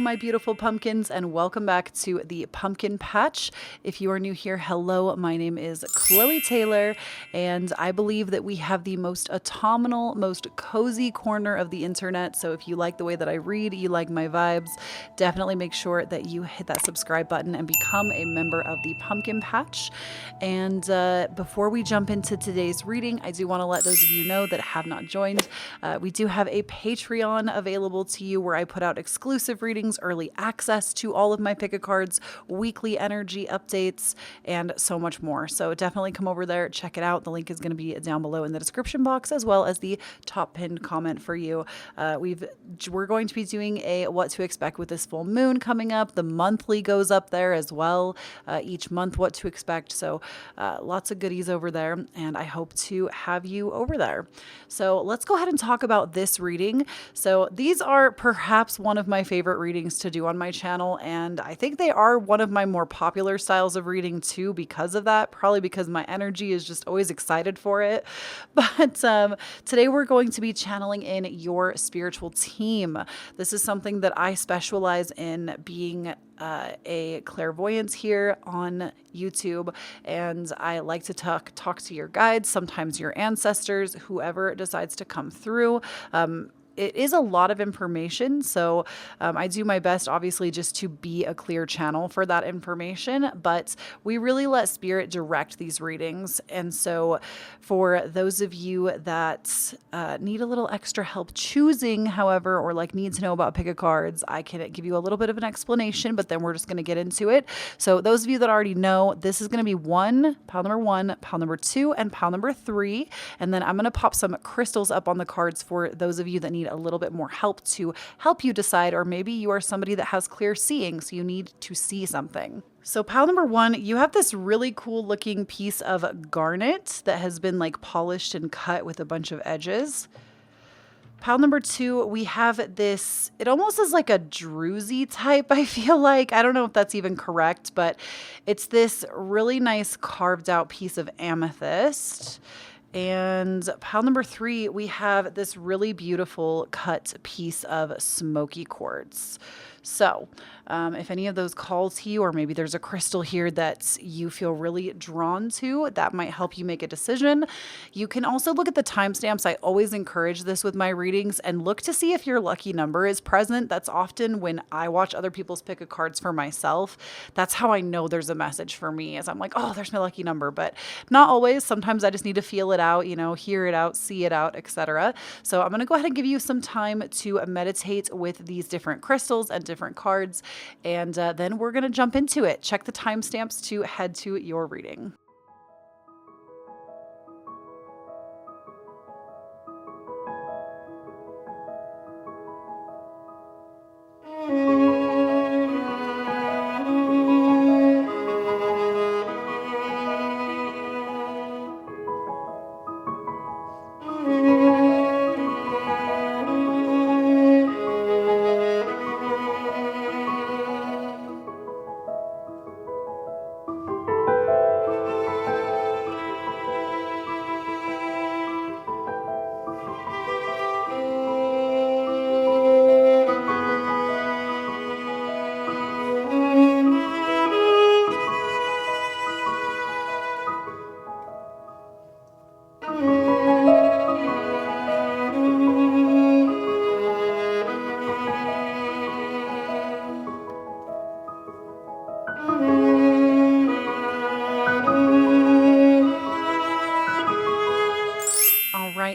my beautiful pumpkins, and welcome back to the Pumpkin Patch. If you are new here, hello, my name is Chloe Taylor, and I believe that we have the most autumnal, most cozy corner of the internet. So if you like the way that I read, you like my vibes, definitely make sure that you hit that subscribe button and become a member of the Pumpkin Patch. And before we jump into today's reading, I do want to let those of you know that have not joined, we do have a Patreon available to you where I put out exclusive readings, early access to all of my pick-a-cards, weekly energy updates, and so much more. So definitely come over there, check it out. The link is going to be down below in the description box, as well as the top pinned comment for you. We're going to be doing a what to expect with this full moon coming up. The monthly goes up there as well. Each month, what to expect. So lots of goodies over there, and I hope to have you over there. So let's go ahead and talk about this reading. So these are perhaps one of my favorite readings to do on my channel, and I think they are one of my more popular styles of reading too because of that, probably because my energy is just always excited for it. But today we're going to be channeling in your spiritual team. This is something that I specialize in, being a clairvoyant here on YouTube, and I like to talk to your guides, sometimes your ancestors, whoever decides to come through. It is a lot of information, so I do my best, obviously, just to be a clear channel for that information, but we really let Spirit direct these readings. And so for those of you that need a little extra help choosing, however, or like need to know about pick-a-cards, I can give you a little bit of an explanation, but then we're just going to get into it. So those of you that already know, this is going to be pile number one, pile number two, and pile number three. And then I'm going to pop some crystals up on the cards for those of you that need a little bit more help to help you decide, or maybe you are somebody that has clear seeing, so you need to see something. So pile number one, you have this really cool looking piece of garnet that has been like polished and cut with a bunch of edges. Pile number two, we have this, it almost is like a druzy type, I feel like. I don't know if that's even correct, but it's this really nice carved out piece of amethyst. And pile number three, we have this really beautiful cut piece of smoky quartz. So if any of those call to you, or maybe there's a crystal here that you feel really drawn to, that might help you make a decision. You can also look at the timestamps. I always encourage this with my readings, and look to see if your lucky number is present. That's often when I watch other people's pick-a-cards for myself. That's how I know there's a message for me, as I'm like, oh, there's my lucky number, but not always. Sometimes I just need to feel it out, hear it out, see it out, etc. So I'm going to go ahead and give you some time to meditate with these different crystals and different cards, and then we're going to jump into it. Check the timestamps to head to your reading.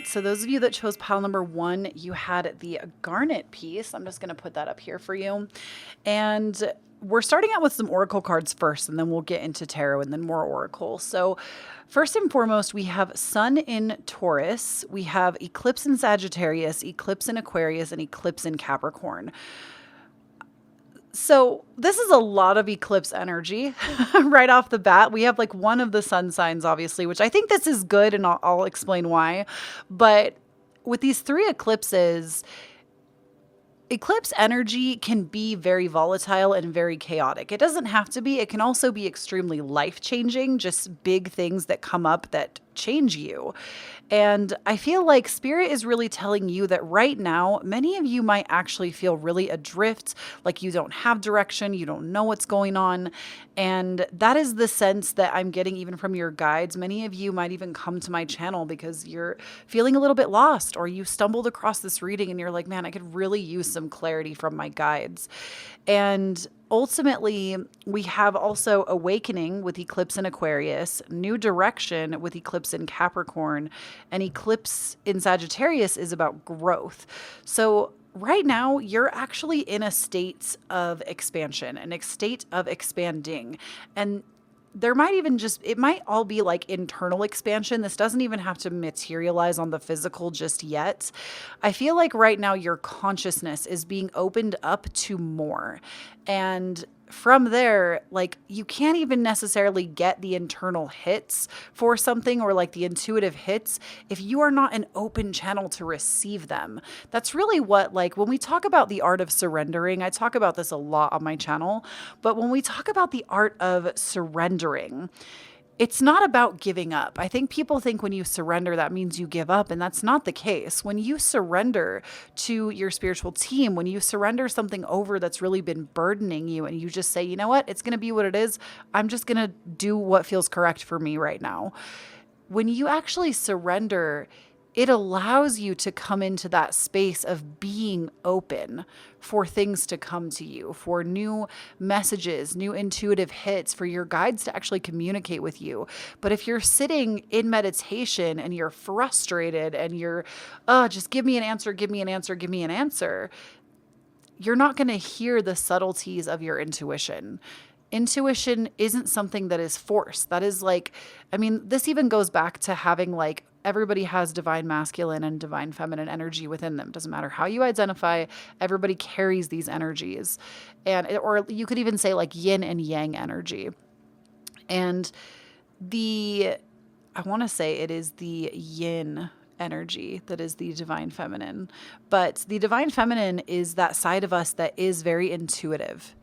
So those of you that chose pile number one, you had the garnet piece. I'm just going to put that up here for you. And we're starting out with some oracle cards first, and then we'll get into tarot and then more oracle. So first and foremost, we have Sun in Taurus. We have Eclipse in Sagittarius, Eclipse in Aquarius, and Eclipse in Capricorn. So this is a lot of eclipse energy right off the bat. We have like one of the sun signs, obviously, which I think this is good, and I'll explain why. But with these three eclipses, eclipse energy can be very volatile and very chaotic. It doesn't have to be. It can also be extremely life-changing, just big things that come up that change you. And I feel like Spirit is really telling you that right now, many of you might actually feel really adrift, like you don't have direction, you don't know what's going on. And that is the sense that I'm getting even from your guides. Many of you might even come to my channel because you're feeling a little bit lost, or you stumbled across this reading and you're like, man, I could really use some clarity from my guides. And ultimately, we have also awakening with eclipse in Aquarius, new direction with eclipse in Capricorn, and eclipse in Sagittarius is about growth. So right now, you're actually in a state of expansion, and a state of expanding. And there might even it might all be like internal expansion. This doesn't even have to materialize on the physical just yet. I feel like right now your consciousness is being opened up to more. And from there, like, you can't even necessarily get the internal hits for something, or like the intuitive hits, if you are not an open channel to receive them. That's really what, like, when we talk about the art of surrendering, I talk about this a lot on my channel, but when we talk about the art of surrendering, it's not about giving up. I think people think when you surrender, that means you give up, and that's not the case. When you surrender to your spiritual team, when you surrender something over that's really been burdening you, and you just say, you know what, it's going to be what it is. I'm just going to do what feels correct for me right now. When you actually surrender, it allows you to come into that space of being open for things to come to you, for new messages, new intuitive hits, for your guides to actually communicate with you. But if you're sitting in meditation and you're frustrated and you're, just give me an answer, give me an answer, give me an answer, you're not going to hear the subtleties of your intuition. Intuition isn't something that is forced. That is like, I mean, this even goes back to having, like, everybody has divine masculine and divine feminine energy within them. Doesn't matter how you identify, everybody carries these energies. Or you could even say like yin and yang energy. And I want to say it is the yin energy that is the divine feminine. But the divine feminine is that side of us that is very intuitive.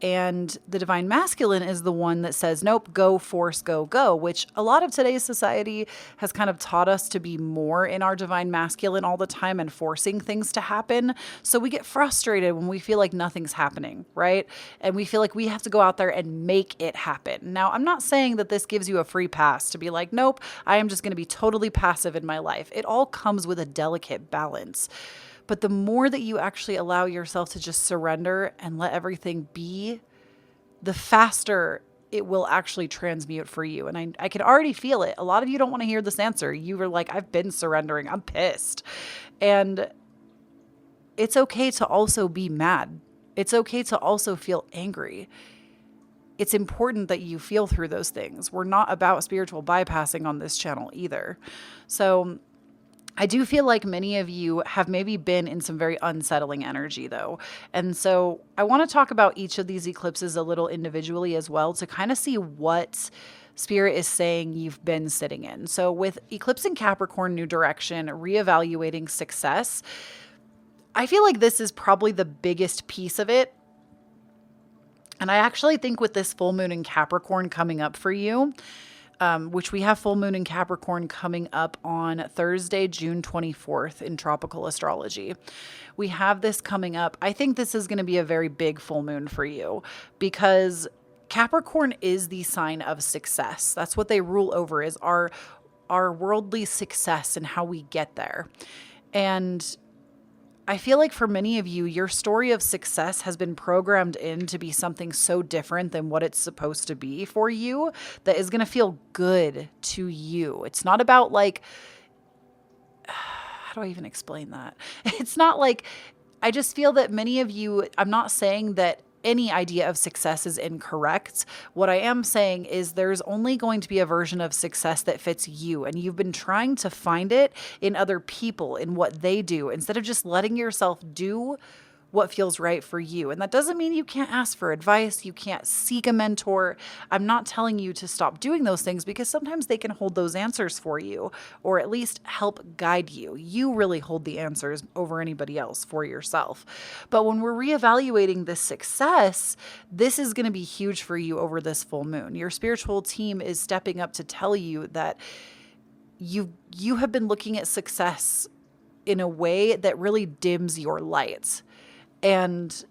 And the divine masculine is the one that says, nope, go, force, go, go, which a lot of today's society has kind of taught us to be more in our divine masculine all the time and forcing things to happen. So we get frustrated when we feel like nothing's happening, right? And we feel like we have to go out there and make it happen. Now, I'm not saying that this gives you a free pass to be like, nope, I am just going to be totally passive in my life. It all comes with a delicate balance. But the more that you actually allow yourself to just surrender and let everything be, the faster it will actually transmute for you. And I can already feel it. A lot of you don't want to hear this answer. You were like, I've been surrendering. I'm pissed. And it's okay to also be mad. It's okay to also feel angry. It's important that you feel through those things. We're not about spiritual bypassing on this channel either. So I do feel like many of you have maybe been in some very unsettling energy though. And so I want to talk about each of these eclipses a little individually as well, to kind of see what Spirit is saying you've been sitting in. So with eclipse in Capricorn, new direction, reevaluating success, I feel like this is probably the biggest piece of it. And I actually think with this full moon in Capricorn coming up for you, which we have full moon in Capricorn coming up on Thursday, June 24th in tropical astrology. We have this coming up. I think this is going to be a very big full moon for you, because Capricorn is the sign of success. That's what they rule over, is our worldly success and how we get there. And I feel like for many of you, your story of success has been programmed in to be something so different than what it's supposed to be for you, that is going to feel good to you. It's not about like, how do I even explain that? It's not like, I just feel that many of you, I'm not saying that any idea of success is incorrect. What I am saying is there's only going to be a version of success that fits you, and you've been trying to find it in other people, in what they do, instead of just letting yourself do what feels right for you. And that doesn't mean you can't ask for advice. You can't seek a mentor. I'm not telling you to stop doing those things, because sometimes they can hold those answers for you, or at least help guide you. You really hold the answers over anybody else for yourself. But when we're reevaluating this success, this is going to be huge for you over this full moon. Your spiritual team is stepping up to tell you that you have been looking at success in a way that really dims your light. And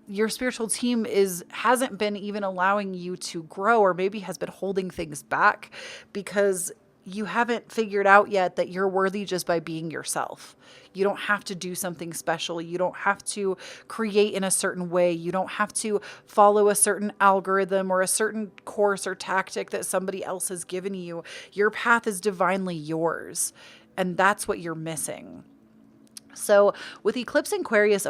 your spiritual team hasn't been even allowing you to grow, or maybe has been holding things back because you haven't figured out yet that you're worthy just by being yourself. You don't have to do something special. You don't have to create in a certain way. You don't have to follow a certain algorithm or a certain course or tactic that somebody else has given you. Your path is divinely yours, and that's what you're missing. So with eclipse in Aquarius,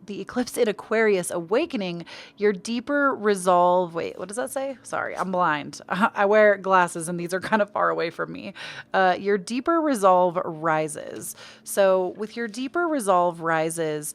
the eclipse in Aquarius awakening, your deeper resolve. Wait, what does that say? Sorry, I'm blind. I wear glasses and these are kind of far away from me. Your deeper resolve rises. So with your deeper resolve rises,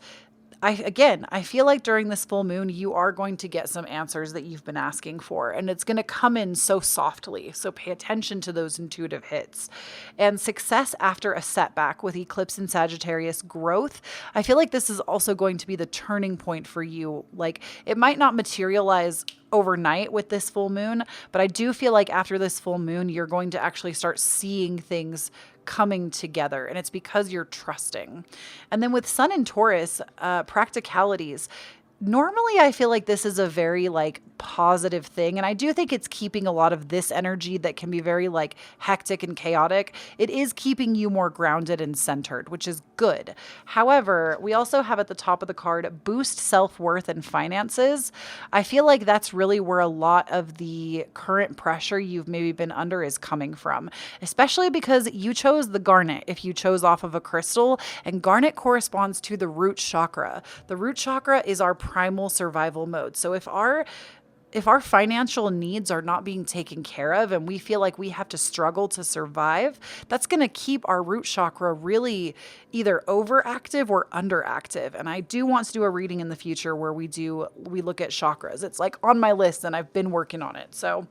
I feel like during this full moon, you are going to get some answers that you've been asking for, and it's going to come in so softly. So pay attention to those intuitive hits. And success after a setback with eclipse in Sagittarius growth, I feel like this is also going to be the turning point for you. Like, it might not materialize overnight with this full moon, but I do feel like after this full moon, you're going to actually start seeing things coming together, and it's because you're trusting. And then with Sun in Taurus, practicalities. Normally, I feel like this is a very like positive thing. And I do think it's keeping a lot of this energy that can be very like hectic and chaotic. It is keeping you more grounded and centered, which is good. However, we also have at the top of the card, boost self-worth and finances. I feel like that's really where a lot of the current pressure you've maybe been under is coming from, especially because you chose the garnet if you chose off of a crystal, and garnet corresponds to the root chakra. The root chakra is our primal survival mode. So if our financial needs are not being taken care of and we feel like we have to struggle to survive, that's going to keep our root chakra really either overactive or underactive. And I do want to do a reading in the future where we look at chakras. It's like on my list and I've been working on it. So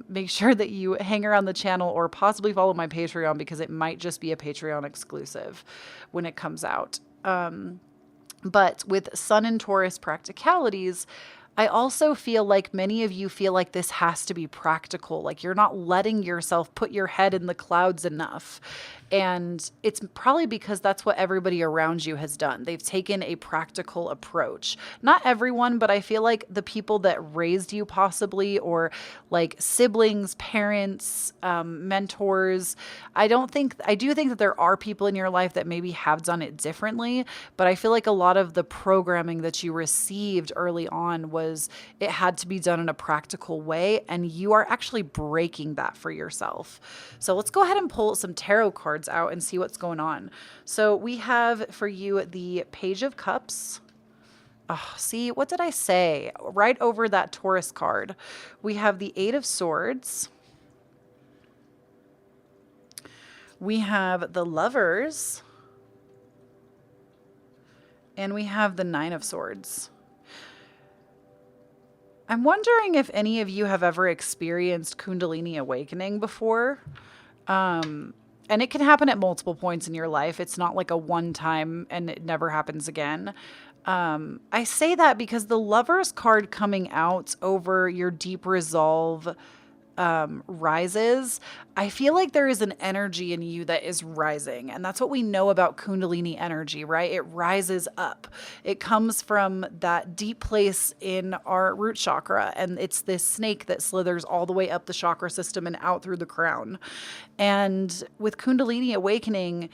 make sure that you hang around the channel or possibly follow my Patreon, because it might just be a Patreon exclusive when it comes out. But with Sun in Taurus practicalities, I also feel like many of you feel like this has to be practical. Like you're not letting yourself put your head in the clouds enough. And it's probably because that's what everybody around you has done. They've taken a practical approach. Not everyone, but I feel like the people that raised you possibly, or like siblings, parents, mentors. I do think that there are people in your life that maybe have done it differently, but I feel like a lot of the programming that you received early on it had to be done in a practical way, and you are actually breaking that for yourself. So let's go ahead and pull some tarot cards out and see what's going on. So we have for you the Page of Cups. Oh, see, what did I say? Right over that Taurus card, we have the Eight of Swords. We have the Lovers. And we have the Nine of Swords. I'm wondering if any of you have ever experienced Kundalini awakening before. And it can happen at multiple points in your life. It's not like a one time and it never happens again. I say that because the Lovers card coming out over your deep resolve rises, I feel like there is an energy in you that is rising. And that's what we know about Kundalini energy, right? It rises up. It comes from that deep place in our root chakra. And it's this snake that slithers all the way up the chakra system and out through the crown. And with Kundalini awakening,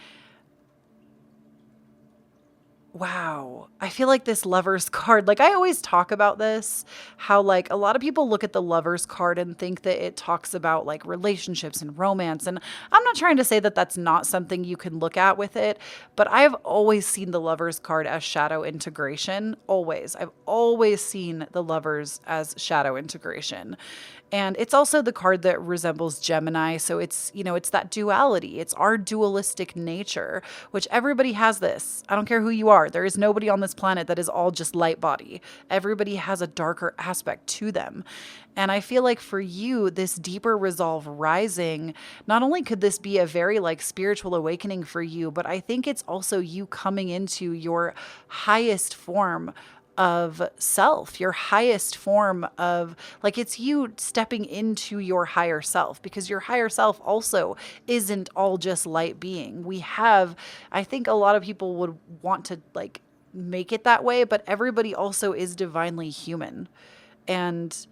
wow. I feel like this Lovers card, like I always talk about this, how like a lot of people look at the Lovers card and think that it talks about like relationships and romance. And I'm not trying to say that that's not something you can look at with it, but I've always seen the Lovers card as shadow integration. Always. I've always seen the Lovers as shadow integration. And it's also the card that resembles Gemini. So it's, it's that duality. It's our dualistic nature, which everybody has this. I don't care who you are. There is nobody on this planet that is all just light body. Everybody has a darker aspect to them. And I feel like for you, this deeper resolve rising, not only could this be a very like spiritual awakening for you, but I think it's also you coming into your highest form of self, your highest form of, like, it's you stepping into your higher self, because your higher self also isn't all just light being. We have, I think a lot of people would want to like make it that way, but everybody also is divinely human. And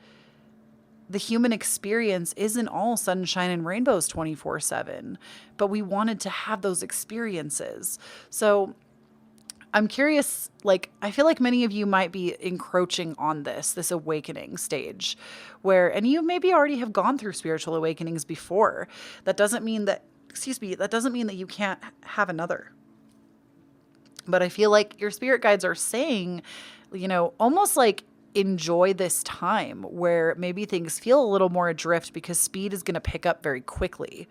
the human experience isn't all sunshine and rainbows 24/7, but we wanted to have those experiences. So I'm curious, like, I feel like many of you might be encroaching on this awakening stage where, and you maybe already have gone through spiritual awakenings before. That doesn't mean that, excuse me, that doesn't mean that you can't have another. But I feel like your spirit guides are saying, almost like, enjoy this time where maybe things feel a little more adrift, because speed is going to pick up very quickly.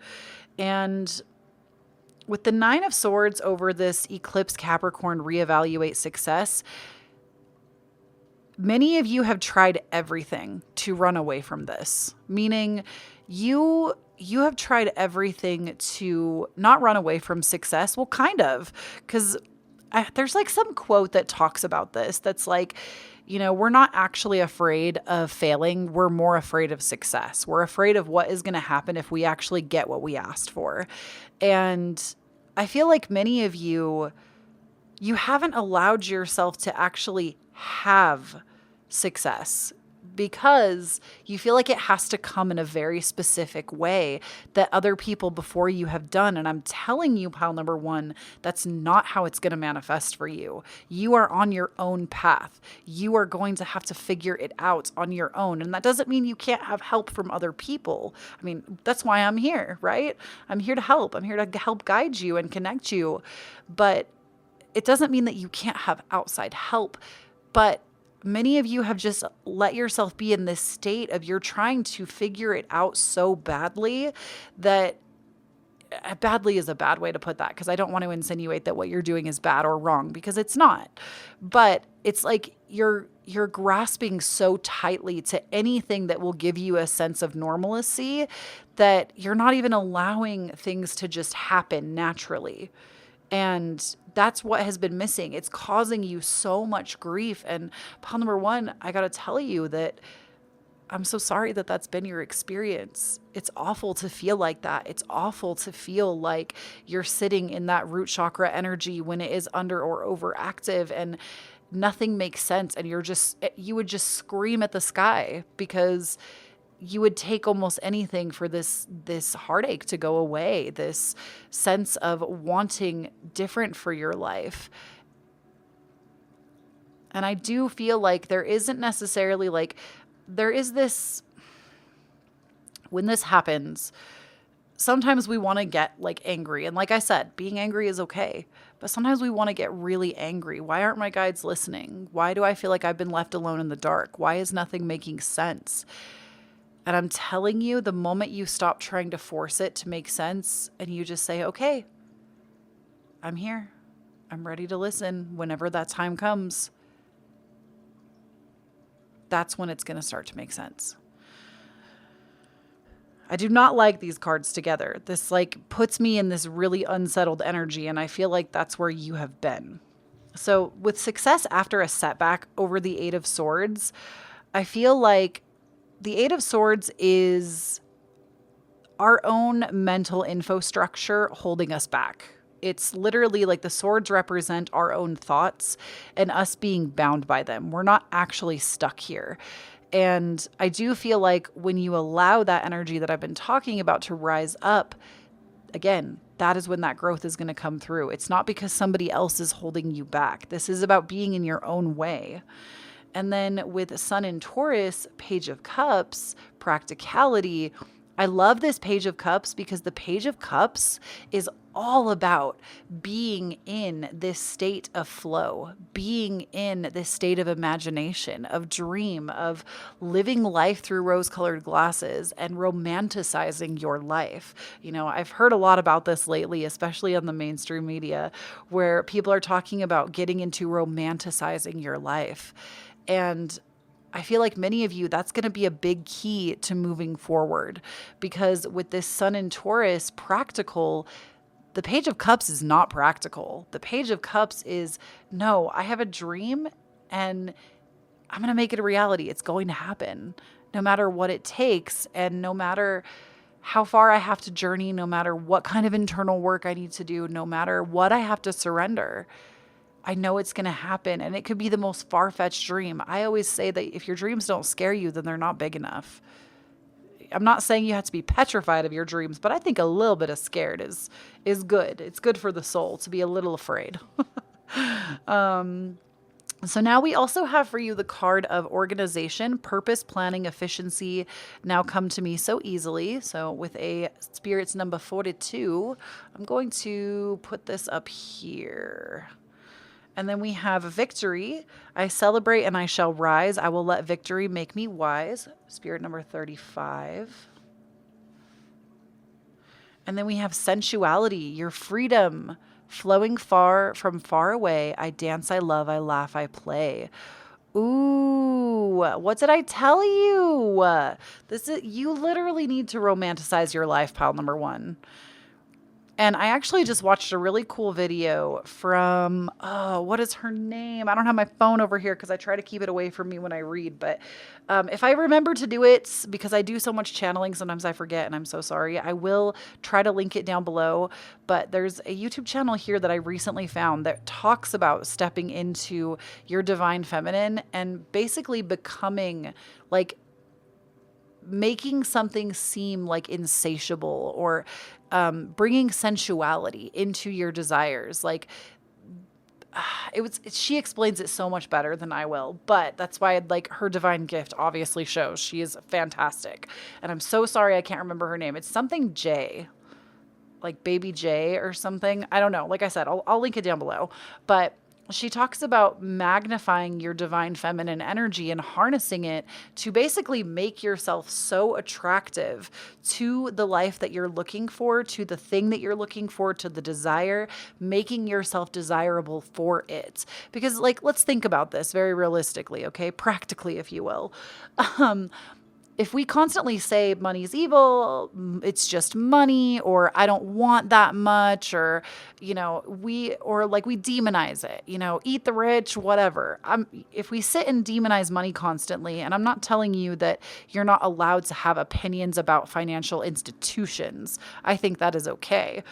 And with the 9 of Swords over this eclipse Capricorn reevaluate success, many of you have tried everything to run away from this, meaning you have tried everything to not run away from success. Well, kind of, because there's like some quote that talks about this that's like, we're not actually afraid of failing. We're more afraid of success. We're afraid of what is going to happen if we actually get what we asked for. And I feel like many of you haven't allowed yourself to actually have success, because you feel like it has to come in a very specific way that other people before you have done. And I'm telling you, pile number 1, that's not how it's going to manifest for you. You are on your own path. You are going to have to figure it out on your own. And that doesn't mean you can't have help from other people. I mean, that's why I'm here, right? I'm here to help. I'm here to help guide you and connect you. But it doesn't mean that you can't have outside help. But many of you have just let yourself be in this state of, you're trying to figure it out so badly that, badly is a bad way to put that, because I don't want to insinuate that what you're doing is bad or wrong, because it's not. But it's like you're grasping so tightly to anything that will give you a sense of normalcy that you're not even allowing things to just happen naturally. And that's what has been missing. It's causing you so much grief. And pile number 1, I got to tell you that I'm so sorry that that's been your experience. It's awful to feel like that. It's awful to feel like you're sitting in that root chakra energy when it is under or overactive and nothing makes sense. And you would just scream at the sky, because you would take almost anything for this heartache to go away, this sense of wanting different for your life. And I do feel like there isn't necessarily like, there is this, when this happens, sometimes we want to get like angry. And like I said, being angry is okay. But sometimes we want to get really angry. Why aren't my guides listening? Why do I feel like I've been left alone in the dark? Why is nothing making sense? And I'm telling you, the moment you stop trying to force it to make sense and you just say, okay, I'm here. I'm ready to listen whenever that time comes. That's when it's going to start to make sense. I do not like these cards together. This like puts me in this really unsettled energy, and I feel like that's where you have been. So with success after a setback over the 8 of Swords, I feel like the 8 of Swords is our own mental infrastructure holding us back. It's literally like the swords represent our own thoughts and us being bound by them. We're not actually stuck here. And I do feel like when you allow that energy that I've been talking about to rise up, again, that is when that growth is going to come through. It's not because somebody else is holding you back. This is about being in your own way. And then with Sun in Taurus, Page of Cups, practicality. I love this Page of Cups because the Page of Cups is all about being in this state of flow, being in this state of imagination, of dream, of living life through rose-colored glasses and romanticizing your life. You know, I've heard a lot about this lately, especially on the mainstream media, where people are talking about getting into romanticizing your life. And I feel like many of you, that's going to be a big key to moving forward, because with this Sun in Taurus, practical, the Page of Cups is not practical. The Page of Cups is, no, I have a dream and I'm going to make it a reality. It's going to happen no matter what it takes, and no matter how far I have to journey, no matter what kind of internal work I need to do, no matter what I have to surrender. I know it's going to happen, and it could be the most far-fetched dream. I always say that if your dreams don't scare you, then they're not big enough. I'm not saying you have to be petrified of your dreams, but I think a little bit of scared is good. It's good for the soul to be a little afraid. So now we also have for you the card of organization, purpose, planning, efficiency now come to me so easily. So with a spirits number 42, I'm going to put this up here. And then we have victory. I celebrate and I shall rise. I will let victory make me wise. Spirit number 35. And then we have sensuality, your freedom, flowing far from far away. I dance, I love, I laugh, I play. Ooh, what did I tell you? You literally need to romanticize your life, pile number 1. And I actually just watched a really cool video from, what is her name? I don't have my phone over here because I try to keep it away from me when I read. But if I remember to do it, because I do so much channeling, sometimes I forget, and I'm so sorry. I will try to link it down below. But there's a YouTube channel here that I recently found that talks about stepping into your divine feminine and basically becoming like, making something seem like insatiable, or bringing sensuality into your desires. Like she explains it so much better than I will, but that's why I'd like her divine gift obviously shows she is fantastic. And I'm so sorry I can't remember her name. It's something J, like Baby J or something. I don't know. Like I said, I'll link it down below. But she talks about magnifying your divine feminine energy and harnessing it to basically make yourself so attractive to the life that you're looking for, to the thing that you're looking for, to the desire, making yourself desirable for it. Because like, let's think about this very realistically, okay? Practically, if you will. If we constantly say money's evil, it's just money, or I don't want that much, or, we demonize it, eat the rich, whatever. If we sit and demonize money constantly, and I'm not telling you that you're not allowed to have opinions about financial institutions. I think that is okay.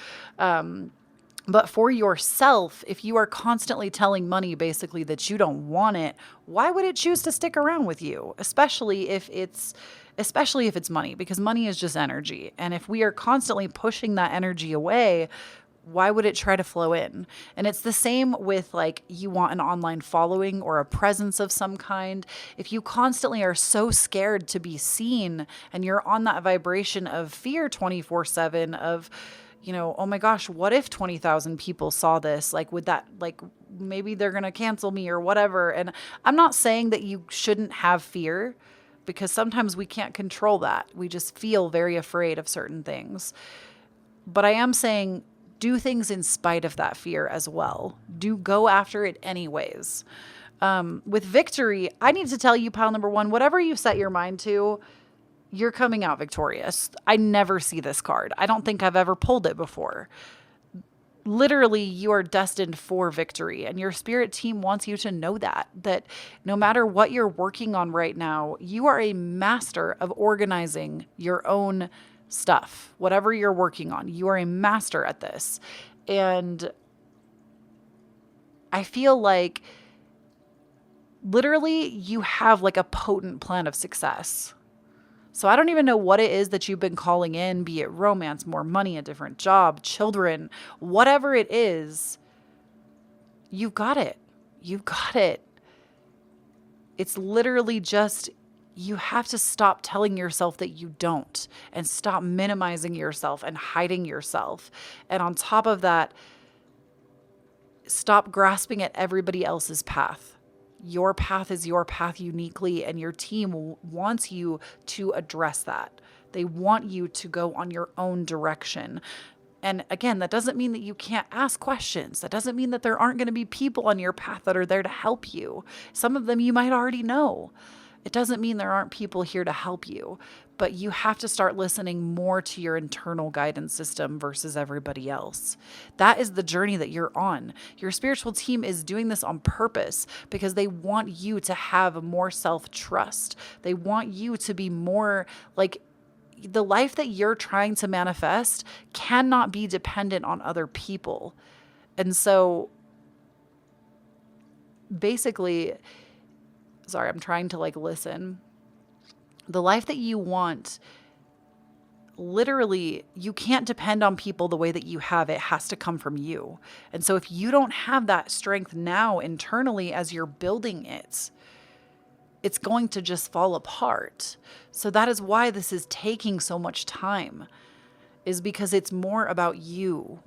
But for yourself, if you are constantly telling money basically that you don't want it, why would it choose to stick around with you? Especially if it's money, because money is just energy. And if we are constantly pushing that energy away, why would it try to flow in? And it's the same with like, you want an online following or a presence of some kind. If you constantly are so scared to be seen, and you're on that vibration of fear 24/7 of, oh my gosh, what if 20,000 people saw this? Like, would that, like, maybe they're going to cancel me or whatever. And I'm not saying that you shouldn't have fear, because sometimes we can't control that. We just feel very afraid of certain things. But I am saying, do things in spite of that fear as well. Go after it anyways. With victory, I need to tell you, pile number 1, whatever you set your mind to, you're coming out victorious. I never see this card. I don't think I've ever pulled it before. Literally, you are destined for victory, and your spirit team wants you to know that no matter what you're working on right now, you are a master of organizing your own stuff. Whatever you're working on, you are a master at this. And I feel like literally you have like a potent plan of success. So I don't even know what it is that you've been calling in, be it romance, more money, a different job, children, whatever it is, you've got it. You've got it. It's literally just, you have to stop telling yourself that you don't, and stop minimizing yourself and hiding yourself. And on top of that, stop grasping at everybody else's path. Your path is your path uniquely, and your team wants you to address that. They want you to go on your own direction. And again, that doesn't mean that you can't ask questions. That doesn't mean that there aren't going to be people on your path that are there to help you. Some of them you might already know. It doesn't mean there aren't people here to help you. but you have to start listening more to your internal guidance system versus everybody else. That is the journey that you're on. Your spiritual team is doing this on purpose because they want you to have more self-trust. They want you to be more like, the life that you're trying to manifest cannot be dependent on other people. And so basically, sorry, I'm trying to like listen. The life that you want, literally, you can't depend on people the way that you have. It has to come from you. And so if you don't have that strength now internally as you're building it, it's going to just fall apart. So that is why this is taking so much time, is because it's more about you.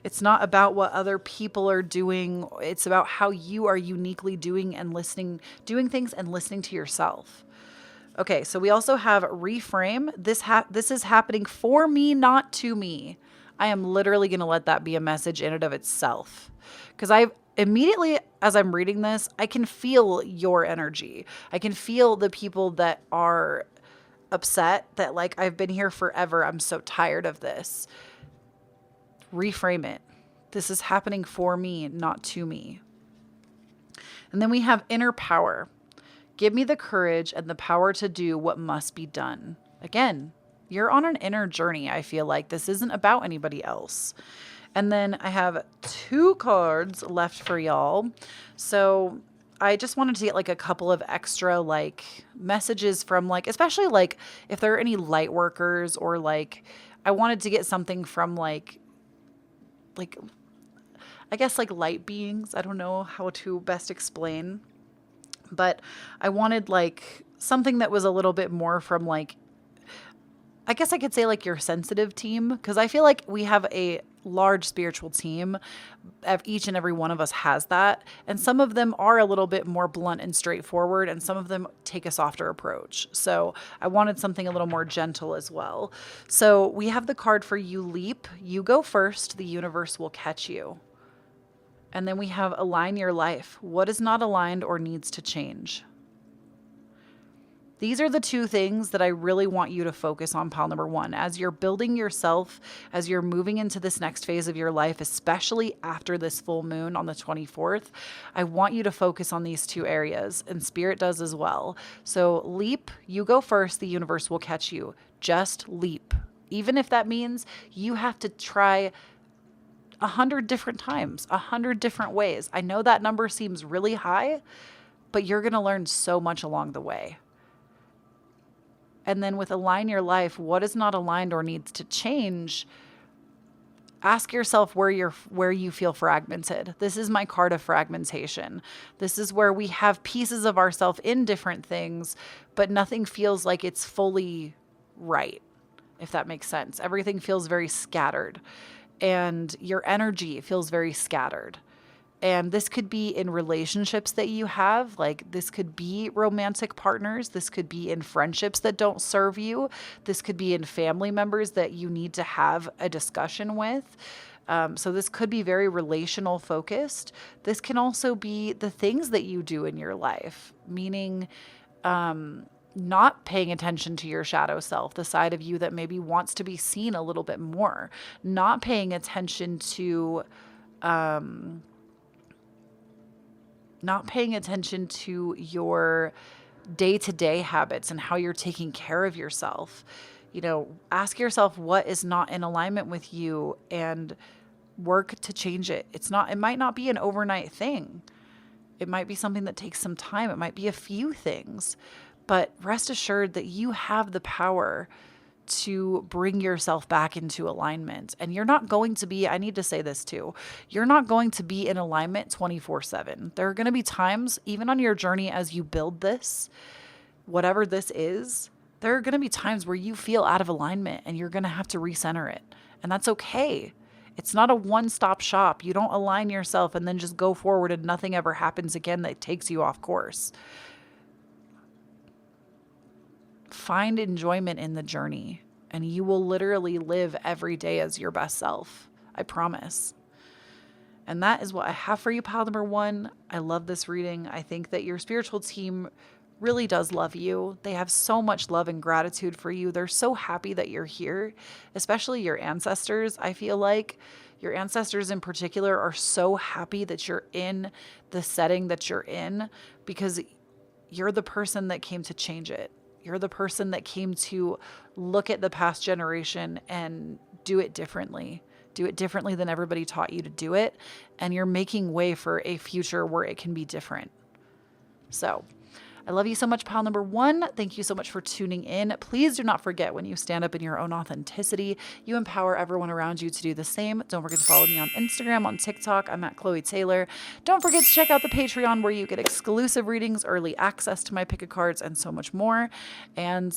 It's not about what other people are doing. It's about how you are uniquely doing things and listening to yourself. Okay, so we also have reframe. This is happening for me, not to me. I am literally going to let that be a message in and of itself. Because immediately as I'm reading this, I can feel your energy. I can feel the people that are upset that like, I've been here forever. I'm so tired of this. Reframe it. This is happening for me, not to me. And then we have inner power. Give me the courage and the power to do what must be done. Again, you're on an inner journey. I feel like this isn't about anybody else. And then I have 2 cards left for y'all. So I just wanted to get like a couple of extra like messages from like, especially like if there are any light workers, or like I wanted to get something from like I guess like light beings. I don't know how to best explain, but I wanted like something that was a little bit more from like, I guess I could say like your sensitive team, because I feel like we have a large spiritual team. Each and every one of us has that. And some of them are a little bit more blunt and straightforward, and some of them take a softer approach. So I wanted something a little more gentle as well. So we have the card for you, leap. You go first, the universe will catch you. And then we have align your life. What is not aligned or needs to change? These are the 2 things that I really want you to focus on, pile number 1. As you're building yourself, as you're moving into this next phase of your life, especially after this full moon on the 24th, I want you to focus on these 2 areas, and Spirit does as well. So leap, you go first, the universe will catch you. Just leap. Even if that means you have to try 100 different times, 100 different ways. I know that number seems really high, but you're going to learn so much along the way. And then with align your life, what is not aligned or needs to change? Ask yourself where you feel fragmented. This is my card of fragmentation. This is where we have pieces of ourselves in different things, but nothing feels like it's fully right, if that makes sense. Everything feels very scattered, and your energy feels very scattered. And this could be in relationships that you have, like this could be romantic partners. This could be in friendships that don't serve you. This could be in family members that you need to have a discussion with. So this could be very relational focused. This can also be the things that you do in your life, meaning not paying attention to your shadow self, the side of you that maybe wants to be seen a little bit more, not paying attention to your day-to-day habits and how you're taking care of yourself. You know, ask yourself what is not in alignment with you and work to change it. It might not be an overnight thing. It might be something that takes some time. It might be a few things, but rest assured that you have the power to bring yourself back into alignment. And you're not going to be, I need to say this too, you're not going to be in alignment 24/7. There are going to be times, even on your journey as you build this, whatever this is, there are going to be times where you feel out of alignment and you're going to have to recenter it. And that's okay. It's not a one-stop shop. You don't align yourself and then just go forward and nothing ever happens again that takes you off course. Find enjoyment in the journey, and you will literally live every day as your best self. I promise. And that is what I have for you, pile number 1. I love this reading. I think that your spiritual team really does love you. They have so much love and gratitude for you. They're so happy that you're here, especially your ancestors. I feel like your ancestors in particular are so happy that you're in the setting that you're in because you're the person that came to change it. You're the person that came to look at the past generation and do it differently. Do it differently than everybody taught you to do it. And you're making way for a future where it can be different. So I love you so much, pal number one. Thank you so much for tuning in. Please do not forget, when you stand up in your own authenticity, you empower everyone around you to do the same. Don't forget to follow me on Instagram, on TikTok. I'm at Kloee Taylor. Don't forget to check out the Patreon, where you get exclusive readings, early access to my pick of cards, and so much more. And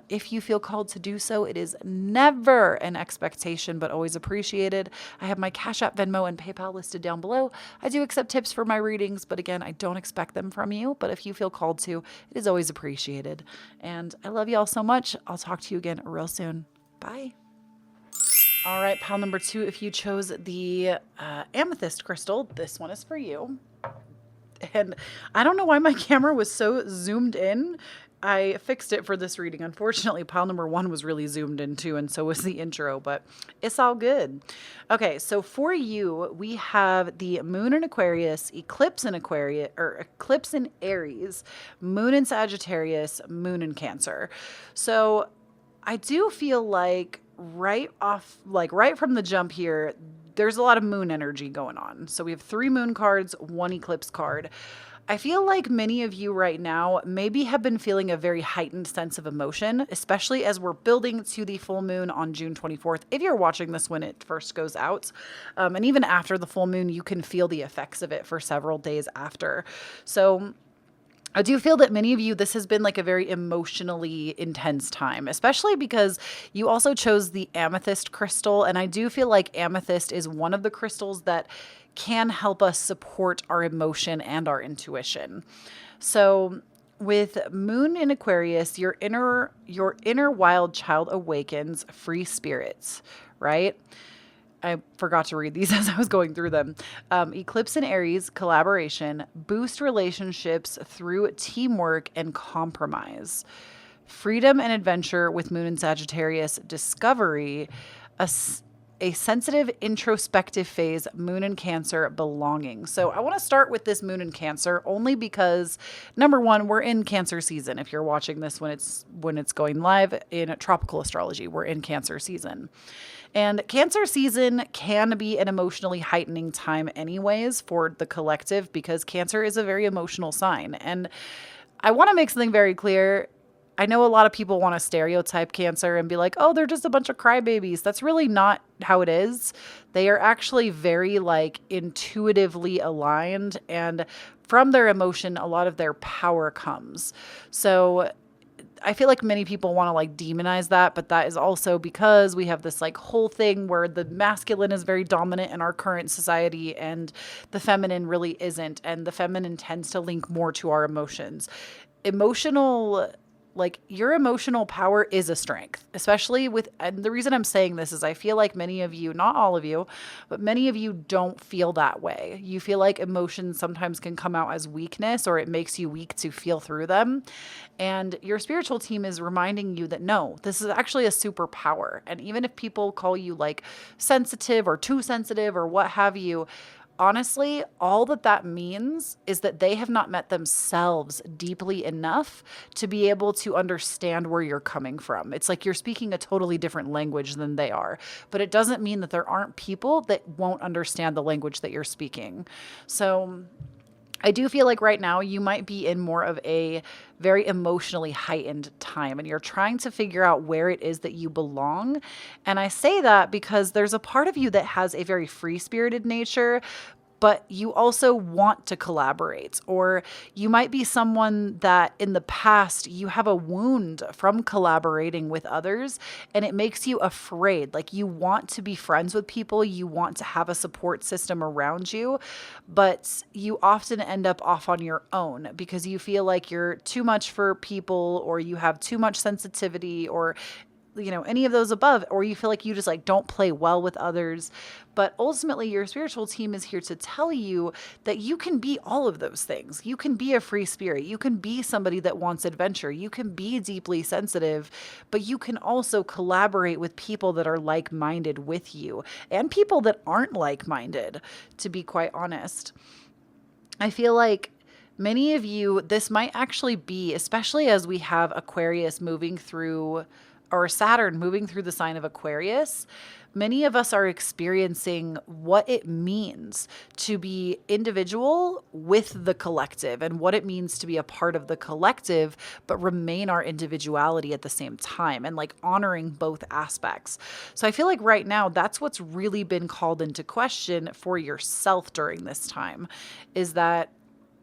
if you feel called to do so, it is never an expectation, but always appreciated. I have my Cashapp, Venmo, and PayPal listed down below. I do accept tips for my readings, but again, I don't expect them from you. But if you feel called to, it is always appreciated. And I love you all so much. I'll talk to you again real soon. Bye. All right, pal number two, if you chose the amethyst crystal, this one is for you. And I don't know why my camera was so zoomed in. I fixed it for this reading. Unfortunately, pile number one was really zoomed in too, and so was the intro, but it's all good. Okay, so for you, we have the moon in Aquarius, eclipse in Aquarius, or eclipse in Aries, moon in Sagittarius, moon in Cancer. So I do feel like right from the jump here, there's a lot of moon energy going on. So we have 3 moon cards, 1 eclipse card. I feel like many of you right now maybe have been feeling a very heightened sense of emotion, especially as we're building to the full moon on June 24th. If you're watching this when it first goes out, and even after the full moon, you can feel the effects of it for several days after. So I do feel that many of you, this has been like a very emotionally intense time, especially because you also chose the amethyst crystal. And I do feel like amethyst is one of the crystals that can help us support our emotion and our intuition. So with moon in Aquarius, your inner wild child awakens, free spirits, right? I forgot to read these as I was going through them. Eclipse in Aries, collaboration, boost relationships through teamwork and compromise. Freedom and adventure with moon in Sagittarius, discovery, a sensitive introspective phase, moon in Cancer, belonging. So I want to start with this moon in Cancer only because, number one, we're in Cancer season. If you're watching this when it's going live in tropical astrology, we're in Cancer season. And Cancer season can be an emotionally heightening time anyways for the collective, because Cancer is a very emotional sign. And I want to make something very clear. I know a lot of people want to stereotype Cancer and be like, oh, they're just a bunch of crybabies. That's really not how it is. They are actually very intuitively aligned, and from their emotion, a lot of their power comes. So I feel like many people want to demonize that, but that is also because we have this whole thing where the masculine is very dominant in our current society and the feminine really isn't. And the feminine tends to link more to our emotions. Your emotional power is a strength, especially and the reason I'm saying this is I feel like many of you, not all of you, but many of you don't feel that way. You feel like emotions sometimes can come out as weakness, or it makes you weak to feel through them. And your spiritual team is reminding you that no, this is actually a superpower. And even if people call you sensitive or too sensitive or what have you, honestly, all that means is that they have not met themselves deeply enough to be able to understand where you're coming from. It's like you're speaking a totally different language than they are, but it doesn't mean that there aren't people that won't understand the language that you're speaking. So I do feel like right now you might be in more of a very emotionally heightened time, and you're trying to figure out where it is that you belong. And I say that because there's a part of you that has a very free-spirited nature, but you also want to collaborate. Or you might be someone that in the past you have a wound from collaborating with others, and it makes you afraid. You want to be friends with people, you want to have a support system around you, but you often end up off on your own because you feel like you're too much for people, or you have too much sensitivity, or any of those above, or you feel like you just like don't play well with others. But ultimately your spiritual team is here to tell you that you can be all of those things. You can be a free spirit. You can be somebody that wants adventure. You can be deeply sensitive, but you can also collaborate with people that are like-minded with you and people that aren't like-minded, to be quite honest. I feel like many of you, this might actually be, especially as we have Aquarius moving through, or Saturn moving through the sign of Aquarius, many of us are experiencing what it means to be individual with the collective and what it means to be a part of the collective, but remain our individuality at the same time, and like honoring both aspects. So I feel like right now that's what's really been called into question for yourself during this time, is that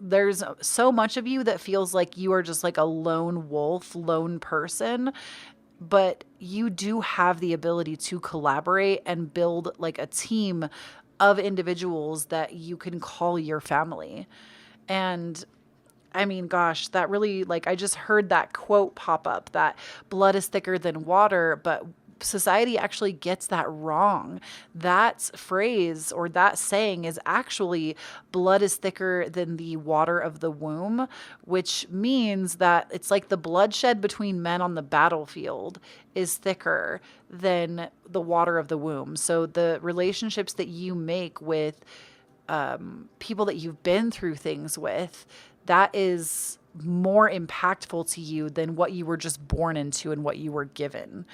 there's so much of you that feels like you are just like a lone wolf, lone person, but you do have the ability to collaborate and build like a team of individuals that you can call your family. And I mean, gosh, that really, like, I just heard that quote pop up, that blood is thicker than water, but society actually gets that wrong. That phrase or that saying is actually blood is thicker than the water of the womb, which means that it's like the bloodshed between men on the battlefield is thicker than the water of the womb. So the relationships that you make with people that you've been through things with, that is more impactful to you than what you were just born into and what you were given.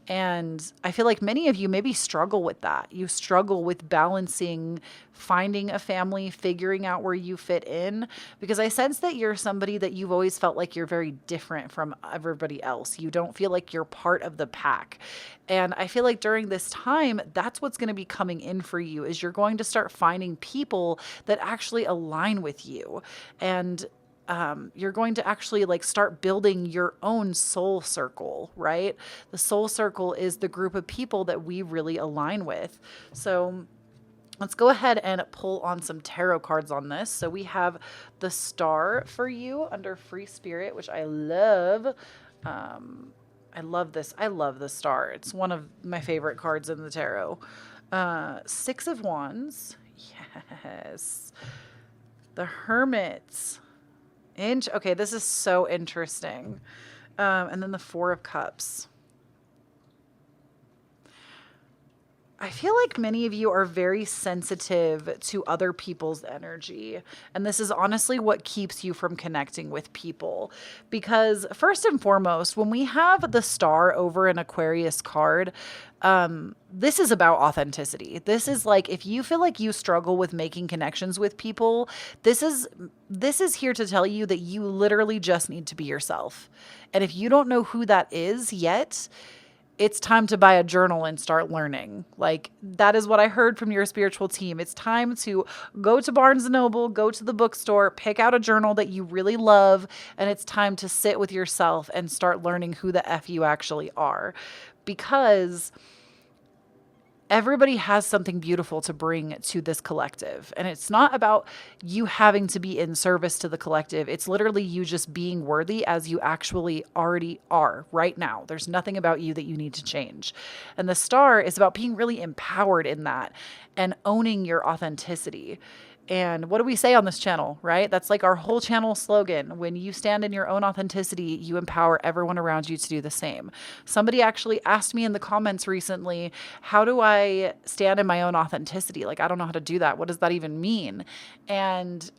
And I feel like many of you maybe struggle with that. You struggle with balancing, finding a family, figuring out where you fit in, because I sense that you're somebody that you've always felt like you're very different from everybody else. You don't feel like you're part of the pack. And I feel like during this time, that's what's going to be coming in for you, is you're going to start finding people that actually align with you. And you're going to actually like start building your own soul circle, right? The soul circle is the group of people that we really align with. So let's go ahead and pull on some tarot cards on this. So we have the Star for you under Free Spirit, which I love. I love this. I love the Star. It's one of my favorite cards in the tarot. Six of Wands. Yes. The Hermit. Okay, this is so interesting. And then the Four of Cups. I feel like many of you are very sensitive to other people's energy. And this is honestly what keeps you from connecting with people. Because first and foremost, when we have the Star over an Aquarius card, this is about authenticity. This is like, if you feel like you struggle with making connections with people, this is here to tell you that you literally just need to be yourself. And if you don't know who that is yet, it's time to buy a journal and start learning. Like, that is what I heard from your spiritual team. It's time to go to Barnes and Noble, go to the bookstore, pick out a journal that you really love, and it's time to sit with yourself and start learning who the F you actually are. Because everybody has something beautiful to bring to this collective. And it's not about you having to be in service to the collective. It's literally you just being worthy as you actually already are right now. There's nothing about you that you need to change. And the Star is about being really empowered in that and owning your authenticity. And what do we say on this channel, right? That's like our whole channel slogan. When you stand in your own authenticity, you empower everyone around you to do the same. Somebody actually asked me in the comments recently, how do I stand in my own authenticity? Like, I don't know how to do that. What does that even mean? And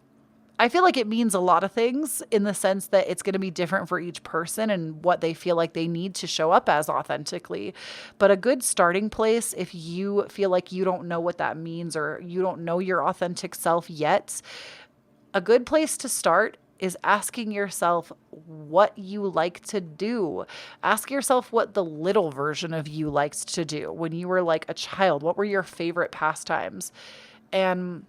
I feel like it means a lot of things, in the sense that it's going to be different for each person and what they feel like they need to show up as authentically. But a good starting place, if you feel like you don't know what that means or you don't know your authentic self yet, a good place to start is asking yourself what you like to do. Ask yourself what the little version of you liked to do when you were like a child. What were your favorite pastimes? And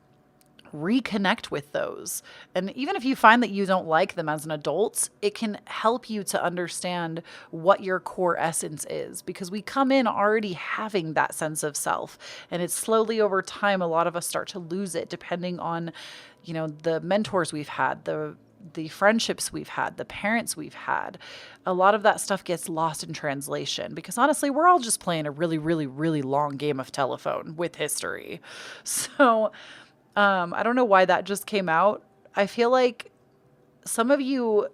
reconnect with those. And even if you find that you don't like them as an adult, it can help you to understand what your core essence is, because we come in already having that sense of self. And it's slowly over time, a lot of us start to lose it, depending on, the mentors we've had, the the friendships we've had, the parents we've had. A lot of that stuff gets lost in translation because honestly, we're all just playing a really, really, really long game of telephone with history. So I don't know why that just came out. I feel like some of you,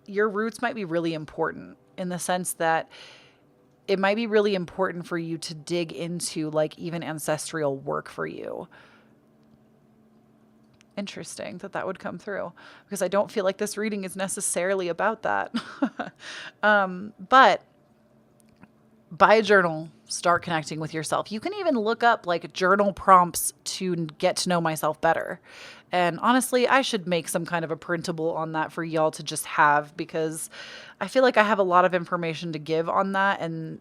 your roots might be really important in the sense that it might be really important for you to dig into like even ancestral work for you. Interesting that that would come through because I don't feel like this reading is necessarily about that. But buy a journal, start connecting with yourself. You can even look up like journal prompts to get to know myself better. And honestly, I should make some kind of a printable on that for y'all to just have because I feel like I have a lot of information to give on that. And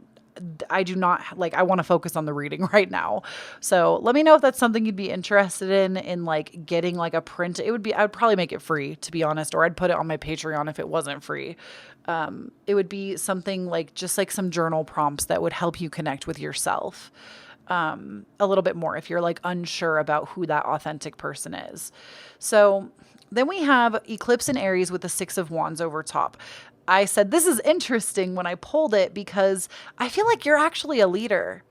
I do not like, I want to focus on the reading right now. So let me know if that's something you'd be interested in like getting like a print. It would be, I would probably make it free to be honest, or I'd put it on my Patreon if it wasn't free. It would be something like just like some journal prompts that would help you connect with yourself a little bit more if you're like unsure about who that authentic person is. So then we have Eclipse in Aries with the Six of Wands over top. I said, this is interesting when I pulled it because I feel like you're actually a leader.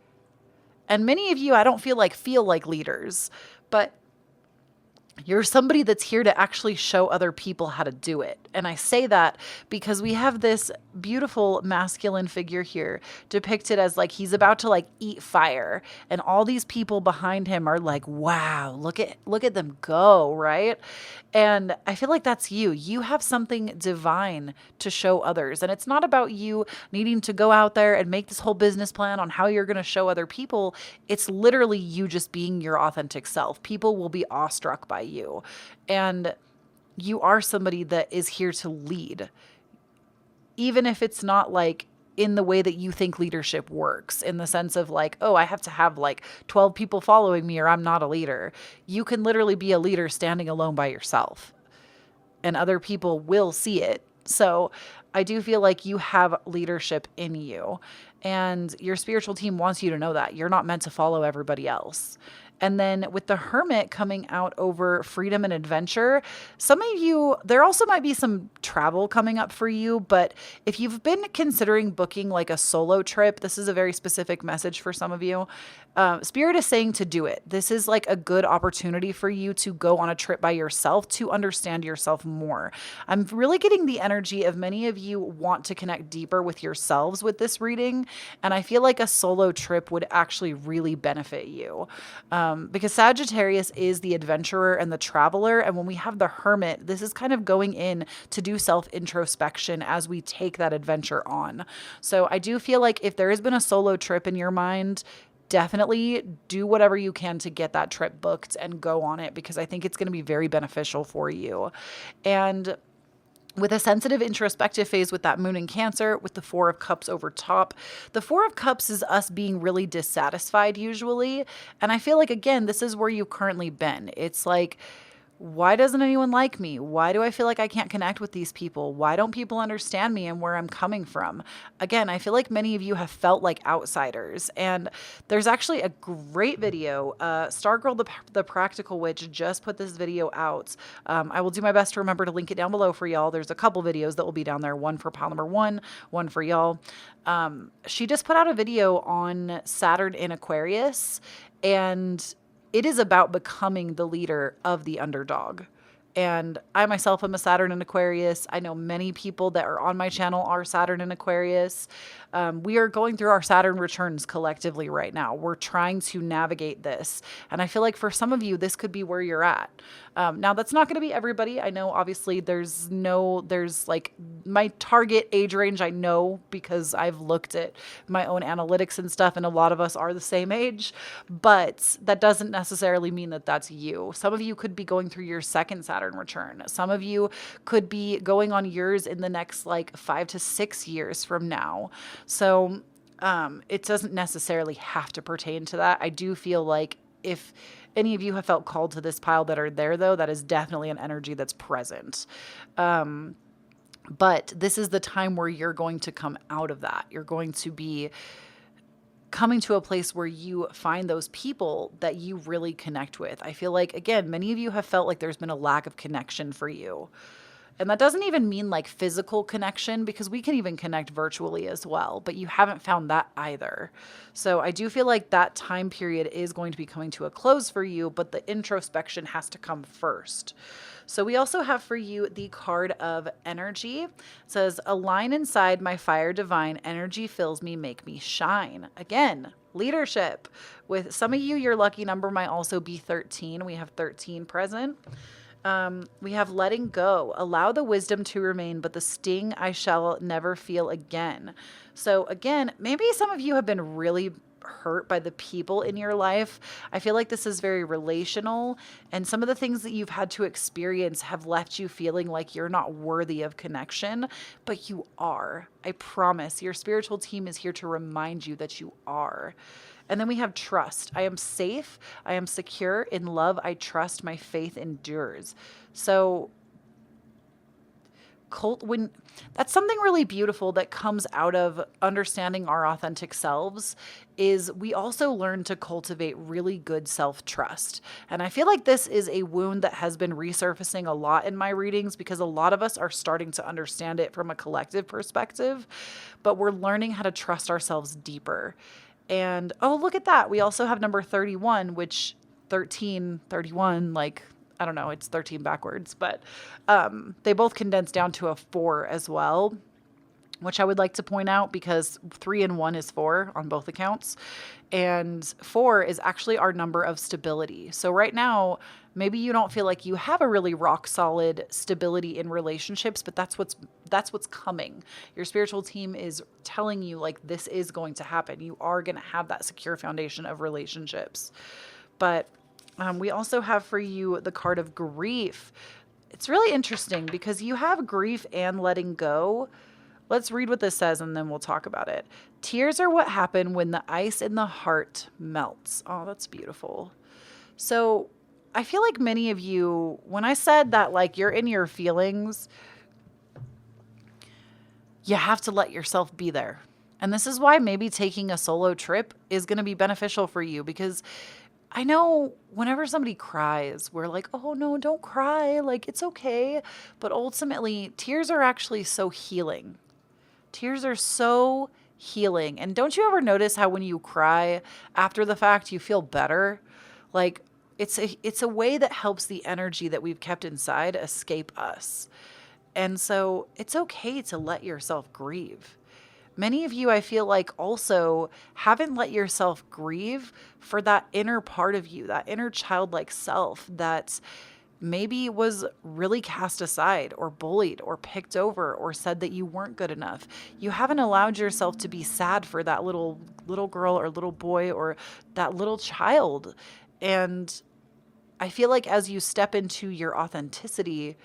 And many of you, I don't feel like leaders, but you're somebody that's here to actually show other people how to do it. And I say that because we have this beautiful masculine figure here depicted as like he's about to like eat fire. And all these people behind him are like, wow, look at them go, right? And I feel like that's you. You have something divine to show others. And it's not about you needing to go out there and make this whole business plan on how you're going to show other people. It's literally you just being your authentic self. People will be awestruck by you. And you are somebody that is here to lead, even if it's not like in the way that you think leadership works, in the sense of like, oh, I have to have like 12 people following me or I'm not a leader. You can literally be a leader standing alone by yourself and other people will see it. So I do feel like you have leadership in you and your spiritual team wants you to know that you're not meant to follow everybody else. And then with the Hermit coming out over freedom and adventure, some of you, there also might be some travel coming up for you. But if you've been considering booking like a solo trip, this is a very specific message for some of you. Spirit is saying to do it. This is like a good opportunity for you to go on a trip by yourself to understand yourself more. I'm really getting the energy of many of you want to connect deeper with yourselves with this reading. And I feel like a solo trip would actually really benefit you. Because Sagittarius is the adventurer and the traveler. And when we have the Hermit, this is kind of going in to do self-introspection as we take that adventure on. So I do feel like if there has been a solo trip in your mind, definitely do whatever you can to get that trip booked and go on it, because I think it's going to be very beneficial for you. And with a sensitive introspective phase with that moon in Cancer, with the Four of Cups over top. The Four of Cups is us being really dissatisfied usually. And I feel like, again, this is where you've currently been. It's like, why doesn't anyone like me? Why do I feel like I can't connect with these people? Why don't people understand me and where I'm coming from? Again, I feel like many of you have felt like outsiders. And there's actually a great video. Stargirl, the Practical Witch, just put this video out. I will do my best to remember to link it down below for y'all. There's a couple videos that will be down there. One for pile number one for y'all. She just put out a video on Saturn in Aquarius, and it is about becoming the leader of the underdog. And I myself am a Saturn in Aquarius. I know many people that are on my channel are Saturn in Aquarius. We are going through our Saturn returns collectively right now. We're trying to navigate this. And I feel like for some of you, this could be where you're at. Now, that's not going to be everybody. I know, obviously, there's like my target age range, I know, because I've looked at my own analytics and stuff, and a lot of us are the same age. But that doesn't necessarily mean that that's you. Some of you could be going through your second Saturn return. Some of you could be going on yours in the next like 5 to 6 years from now. So it doesn't necessarily have to pertain to that. I do feel like if any of you have felt called to this pile that are there, though, that is definitely an energy that's present. But this is the time where you're going to come out of that. You're going to be coming to a place where you find those people that you really connect with. I feel like, again, many of you have felt like there's been a lack of connection for you. And that doesn't even mean like physical connection, because we can even connect virtually as well, but you haven't found that either. So I do feel like that time period is going to be coming to a close for you, but the introspection has to come first. So we also have for you the card of energy. It says, align inside my fire divine, energy fills me, make me shine. Again, leadership. With some of you, your lucky number might also be 13. We have 13 present. We have letting go. Allow the wisdom to remain, but the sting I shall never feel again. So again, maybe some of you have been really hurt by the people in your life. I feel like this is very relational, and some of the things that you've had to experience have left you feeling like you're not worthy of connection, but you are. I promise. Your spiritual team is here to remind you that you are. And then we have trust. I am safe. I am secure. In love, I trust. My faith endures. So when that's something really beautiful that comes out of understanding our authentic selves, is we also learn to cultivate really good self-trust. And I feel like this is a wound that has been resurfacing a lot in my readings, because a lot of us are starting to understand it from a collective perspective, but we're learning how to trust ourselves deeper. And oh, look at that. We also have number 31, which 13, 31, like, I don't know, it's 13 backwards, but they both condense down to a 4 as well, which I would like to point out, because 3 and 1 is 4 on both accounts. And 4 is actually our number of stability. So right now, maybe you don't feel like you have a really rock solid stability in relationships, but that's what's coming. Your spiritual team is telling you, like, this is going to happen. You are going to have that secure foundation of relationships. But we also have for you the card of grief. It's really interesting because you have grief and letting go. Let's read what this says and then we'll talk about it. Tears are what happen when the ice in the heart melts. Oh, that's beautiful. So I feel like many of you, when I said that, like, you're in your feelings, you have to let yourself be there. And this is why maybe taking a solo trip is going to be beneficial for you, because I know whenever somebody cries, we're like, oh no, don't cry. Like, it's okay. But ultimately, tears are actually so healing. Tears are so healing. And don't you ever notice how when you cry after the fact, you feel better? Like, it's a way that helps the energy that we've kept inside escape us. And so it's okay to let yourself grieve. Many of you, I feel like, also haven't let yourself grieve for that inner part of you, that inner childlike self that maybe was really cast aside or bullied or picked over or said that you weren't good enough. You haven't allowed yourself to be sad for that little girl or little boy or that little child. And I feel like as you step into your authenticity,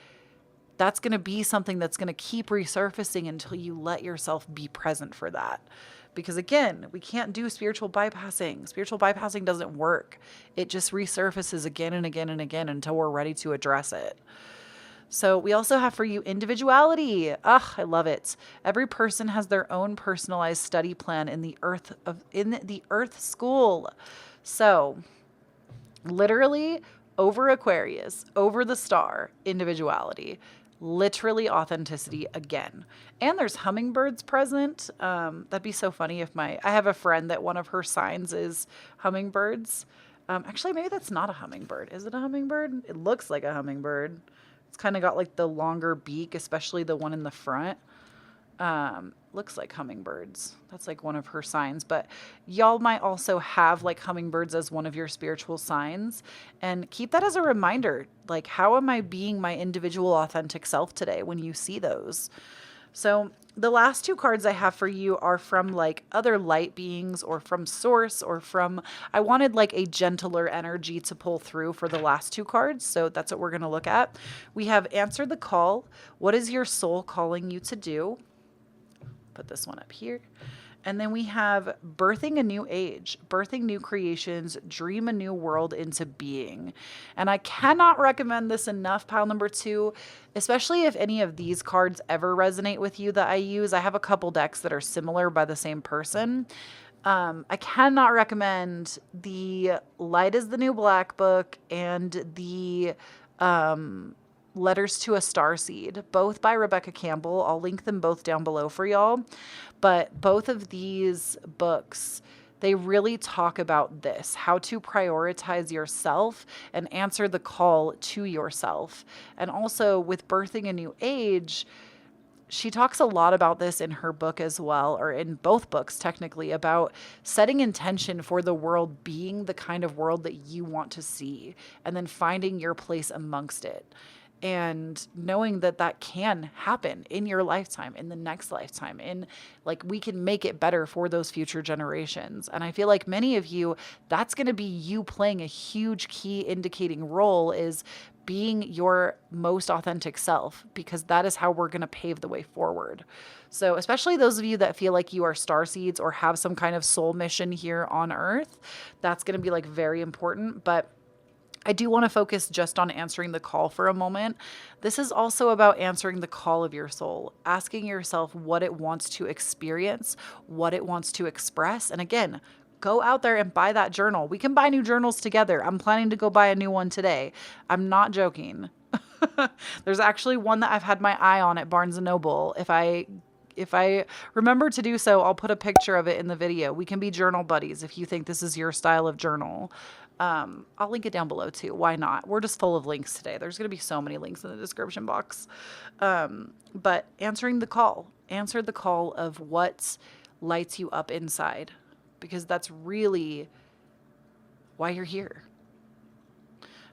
that's going to be something that's going to keep resurfacing until you let yourself be present for that. Because again, we can't do spiritual bypassing. Spiritual bypassing doesn't work. It just resurfaces again and again and again until we're ready to address it. So we also have for you individuality. I love it. Every person has their own personalized study plan in the Earth school. So literally over Aquarius, over the star, individuality. Literally authenticity again. And there's hummingbirds present. That'd be so funny if I have a friend that one of her signs is hummingbirds. Actually, maybe that's not a hummingbird. Is it a hummingbird? It looks like a hummingbird. It's kind of got like the longer beak, especially the one in the front. Looks like hummingbirds. That's like one of her signs, but y'all might also have like hummingbirds as one of your spiritual signs, and keep that as a reminder. Like, how am I being my individual authentic self today when you see those? So the last 2 cards I have for you are from like other light beings or from source or from, I wanted like a gentler energy to pull through for the last 2 cards. So that's what we're going to look at. We have answered the call. What is your soul calling you to do? Put this one up here. And then we have birthing a new age, birthing new creations, dream a new world into being. And I cannot recommend this enough, pile number 2, especially if any of these cards ever resonate with you that I use. I have a couple decks that are similar by the same person. I cannot recommend the Light is the New Black book and the Letters to a Starseed, both by Rebecca Campbell. I'll link them both down below for y'all. But both of these books, they really talk about this, how to prioritize yourself and answer the call to yourself. And also with birthing a new age, she talks a lot about this in her book as well, or in both books technically, about setting intention for the world being the kind of world that you want to see, and then finding your place amongst it. And knowing that that can happen in your lifetime, in the next lifetime, in like we can make it better for those future generations. And I feel like many of you, that's going to be you playing a huge key indicating role, is being your most authentic self, because that is how we're going to pave the way forward. So especially those of you that feel like you are starseeds or have some kind of soul mission here on earth, that's going to be like very important. But I do want to focus just on answering the call for a moment. This is also about answering the call of your soul, asking yourself what it wants to experience, what it wants to express. And again, go out there and buy that journal. We can buy new journals together. I'm planning to go buy a new one today. I'm not joking. There's actually one that I've had my eye on at Barnes & Noble. If I remember to do so, I'll put a picture of it in the video. We can be journal buddies if you think this is your style of journal. I'll link it down below too. Why not? We're just full of links today. There's going to be so many links in the description box. But answering the call, answer the call of what lights you up inside, because that's really why you're here.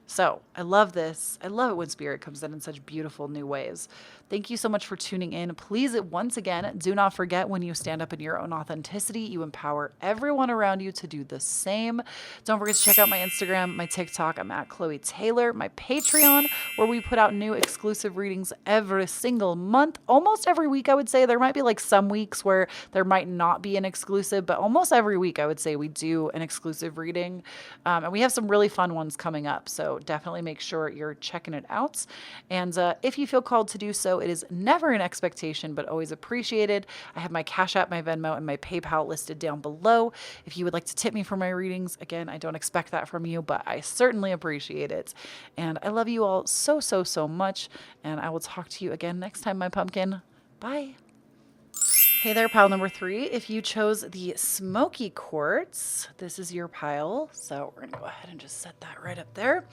So I love this. I love it when spirit comes in such beautiful new ways. Thank you so much for tuning in. Please, once again, do not forget, when you stand up in your own authenticity, you empower everyone around you to do the same. Don't forget to check out my Instagram, my TikTok. I'm at Kloee Taylor, my Patreon, where we put out new exclusive readings every single month. Almost every week, I would say. There might be like some weeks where there might not be an exclusive, but almost every week, I would say we do an exclusive reading. And we have some really fun ones coming up. So definitely make sure you're checking it out. And if you feel called to do so, it is never an expectation, but always appreciated. I have my Cashapp, my Venmo, and my PayPal listed down below. If you would like to tip me for my readings, again, I don't expect that from you, but I certainly appreciate it. And I love you all so, so, so much. And I will talk to you again next time, my pumpkin. Bye. Hey there, pile number 3. If you chose the smoky quartz, this is your pile. So we're going to go ahead and just set that right up there.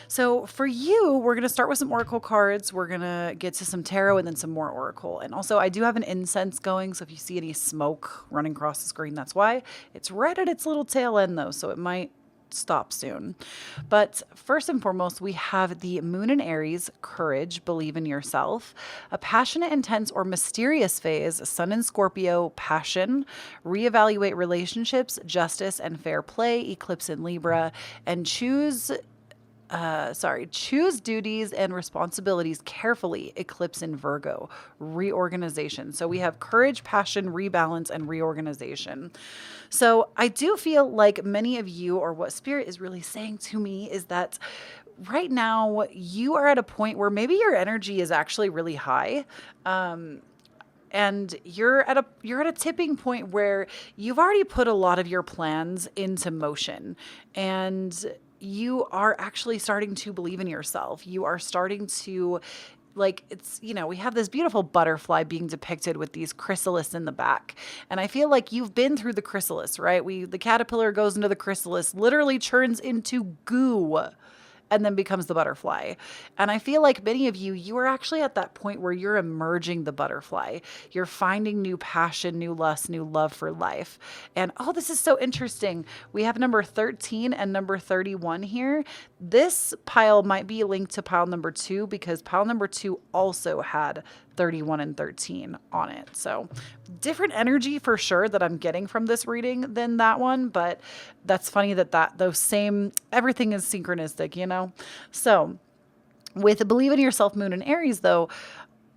So for you, we're going to start with some oracle cards. We're going to get to some tarot and then some more oracle. And also I do have an incense going. So if you see any smoke running across the screen, that's why. It's right at its little tail end though. So it might stop soon. But first and foremost, we have the Moon in Aries, courage, believe in yourself, a passionate, intense, or mysterious phase, Sun in Scorpio, passion, reevaluate relationships, justice and fair play, eclipse in Libra, and choose duties and responsibilities carefully, eclipse in Virgo, reorganization. So we have courage, passion, rebalance, and reorganization. So I do feel like many of you, or what spirit is really saying to me, is that right now you are at a point where maybe your energy is actually really high. And you're at a tipping point where you've already put a lot of your plans into motion, and you are actually starting to believe in yourself. You are starting to, like, it's, you know, we have this beautiful butterfly being depicted with these chrysalis in the back. And I feel like you've been through the chrysalis, right? The caterpillar goes into the chrysalis, literally turns into goo, and then becomes the butterfly. And I feel like many of you are actually at that point where you're emerging the butterfly. You're finding new passion, new lust, new love for life. And oh, this is so interesting. We have number 13 and number 31 here. This pile might be linked to pile number 2, because pile number 2 also had 31 and 13 on it. So different energy for sure that I'm getting from this reading than that one, but that's funny that those same, everything is synchronistic, you know? So with believe in yourself, Moon in Aries though,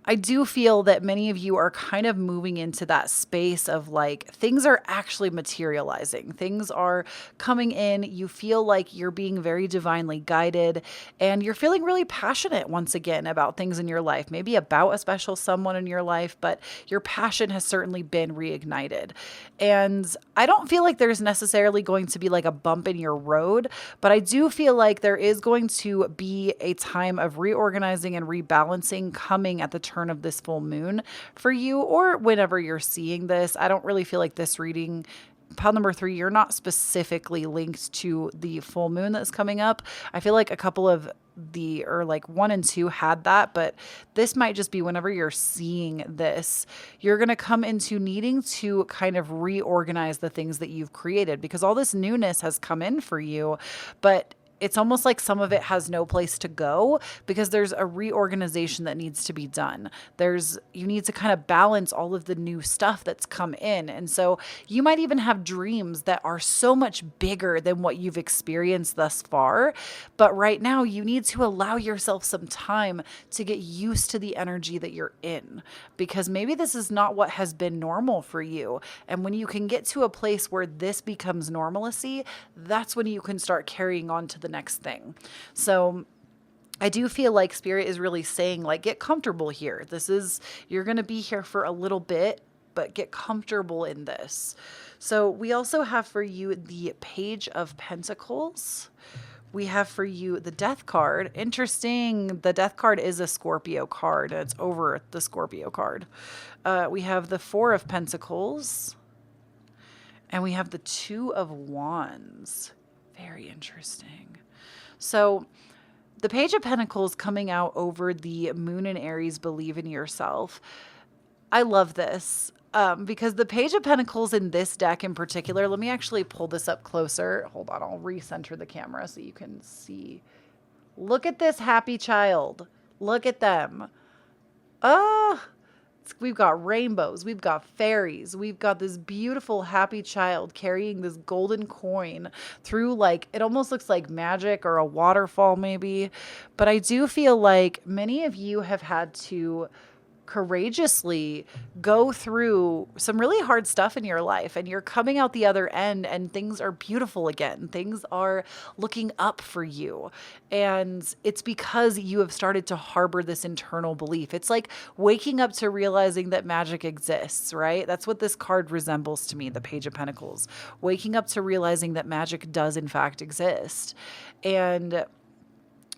I do feel that many of you are kind of moving into that space of like things are actually materializing. Things are coming in. You feel like you're being very divinely guided and you're feeling really passionate once again about things in your life, maybe about a special someone in your life, but your passion has certainly been reignited. And I don't feel like there's necessarily going to be like a bump in your road, but I do feel like there is going to be a time of reorganizing and rebalancing coming at the turn of this full moon for you, or whenever you're seeing this. I don't really feel like this reading, pile number 3, you're not specifically linked to the full moon that's coming up. I feel like a couple of or like 1 and 2 had that, but this might just be whenever you're seeing this, you're going to come into needing to kind of reorganize the things that you've created because all this newness has come in for you, but it's almost like some of it has no place to go because there's a reorganization that needs to be done. You need to kind of balance all of the new stuff that's come in. And so you might even have dreams that are so much bigger than what you've experienced thus far. But right now you need to allow yourself some time to get used to the energy that you're in, because maybe this is not what has been normal for you. And when you can get to a place where this becomes normalcy, that's when you can start carrying on to the next thing. So I do feel like Spirit is really saying, like, get comfortable here. You're going to be here for a little bit, but get comfortable in this. So we also have for you the Page of Pentacles. We have for you the Death card. Interesting. The Death card is a Scorpio card. It's over the Scorpio card. We have the Four of Pentacles. And we have the Two of Wands. Very interesting. So the Page of Pentacles coming out over the Moon in Aries, believe in yourself. I love this because the Page of Pentacles in this deck in particular, let me actually pull this up closer. Hold on, I'll recenter the camera so you can see. Look at this happy child. Look at them. We've got rainbows, we've got fairies, we've got this beautiful happy child carrying this golden coin through, like, it almost looks like magic or a waterfall maybe. But I do feel like many of you have had to courageously go through some really hard stuff in your life, and you're coming out the other end and things are beautiful again. Things are looking up for you. And it's because you have started to harbor this internal belief. It's like waking up to realizing that magic exists, right? That's what this card resembles to me, the Page of Pentacles. Waking up to realizing that magic does in fact exist. And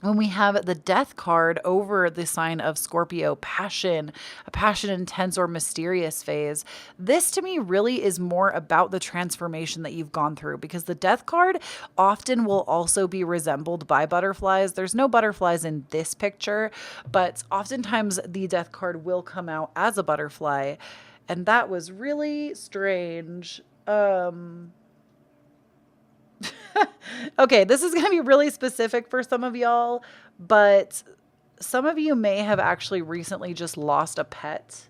when we have the Death card over the sign of Scorpio, passion, a passion intense or mysterious phase, this to me really is more about the transformation that you've gone through, because the Death card often will also be resembled by butterflies. There's no butterflies in this picture, but oftentimes the Death card will come out as a butterfly. And that was really strange. Okay, this is going to be really specific for some of y'all, but some of you may have actually recently just lost a pet,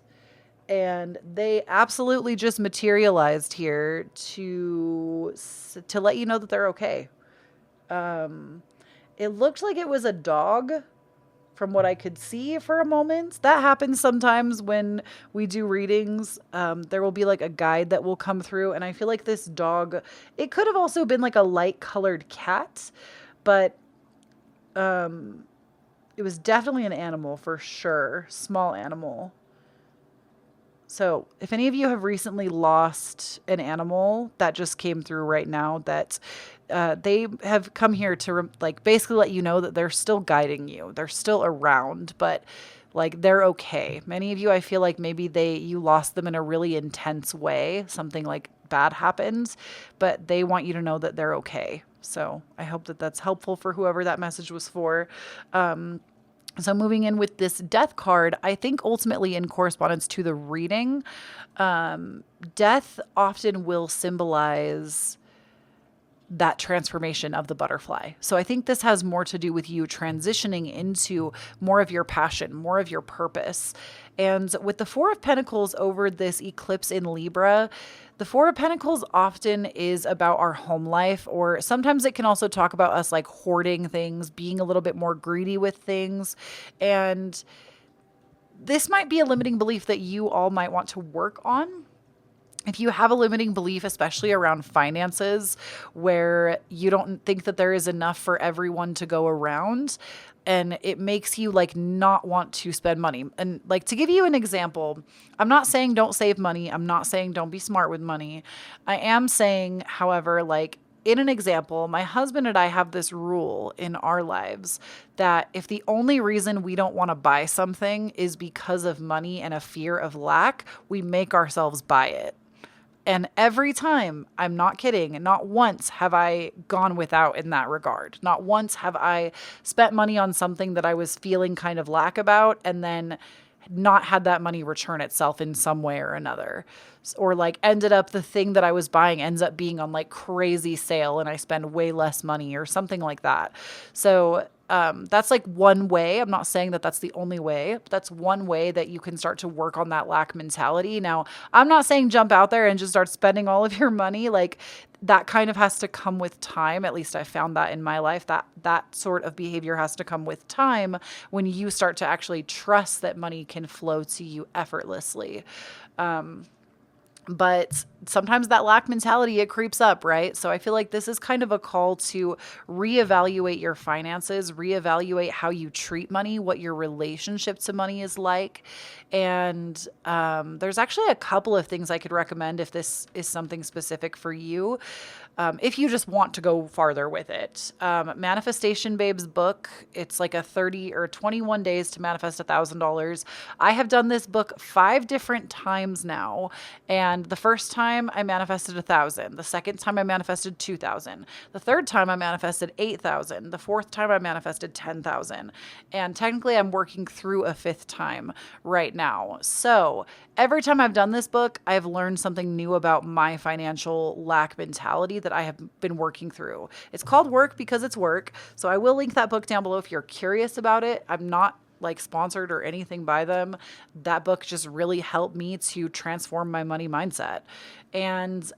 and they absolutely just materialized here to let you know that they're okay. It looked like it was a dog from what I could see for a moment. That happens sometimes when we do readings. There will be like a guide that will come through, and I feel like this dog, it could have also been like a light colored cat, but it was definitely an animal for sure, small animal. So if any of you have recently lost an animal, that just came through right now, that they have come here to like basically let you know that they're still guiding you. They're still around, but like they're okay. Many of you, I feel like maybe you lost them in a really intense way. Something like bad happened, but they want you to know that they're okay. So I hope that that's helpful for whoever that message was for. So moving in with this Death card, I think ultimately in correspondence to the reading, death often will symbolize that transformation of the butterfly. So I think this has more to do with you transitioning into more of your passion, more of your purpose. And with the Four of Pentacles over this eclipse in Libra, the Four of Pentacles often is about our home life, or sometimes it can also talk about us like hoarding things, being a little bit more greedy with things. And this might be a limiting belief that you all might want to work on. If you have a limiting belief, especially around finances, where you don't think that there is enough for everyone to go around, and it makes you like not want to spend money. And like, to give you an example, I'm not saying don't save money. I'm not saying don't be smart with money. I am saying, however, like, in an example, my husband and I have this rule in our lives that if the only reason we don't want to buy something is because of money and a fear of lack, we make ourselves buy it. And every time, I'm not kidding, not once have I gone without in that regard. Not once have I spent money on something that I was feeling kind of lack about and then not had that money return itself in some way or another. Or like ended up the thing that I was buying ends up being on like crazy sale and I spend way less money or something like that. So that's like one way. I'm not saying that that's the only way, but that's one way that you can start to work on that lack mentality. Now, I'm not saying jump out there and just start spending all of your money. Like, that kind of has to come with time. At least I found that in my life, that sort of behavior has to come with time when you start to actually trust that money can flow to you effortlessly. But sometimes that lack mentality, it creeps up, right? So I feel like this is kind of a call to reevaluate your finances, reevaluate how you treat money, what your relationship to money is like. And there's actually a couple of things I could recommend if this is something specific for you. If you just want to go farther with it. Manifestation Babe's book, it's like a 30 or 21 days to manifest $1,000. I have done this book 5 different times now. And the first time I manifested 1,000. The second time I manifested 2,000. The third time I manifested 8,000. The fourth time I manifested 10,000. And technically I'm working through a 5th time right now. So every time I've done this book, I've learned something new about my financial lack mentality that I have been working through. It's called Work because it's work. So I will link that book down below if you're curious about it. I'm not like sponsored or anything by them. That book just really helped me to transform my money mindset. And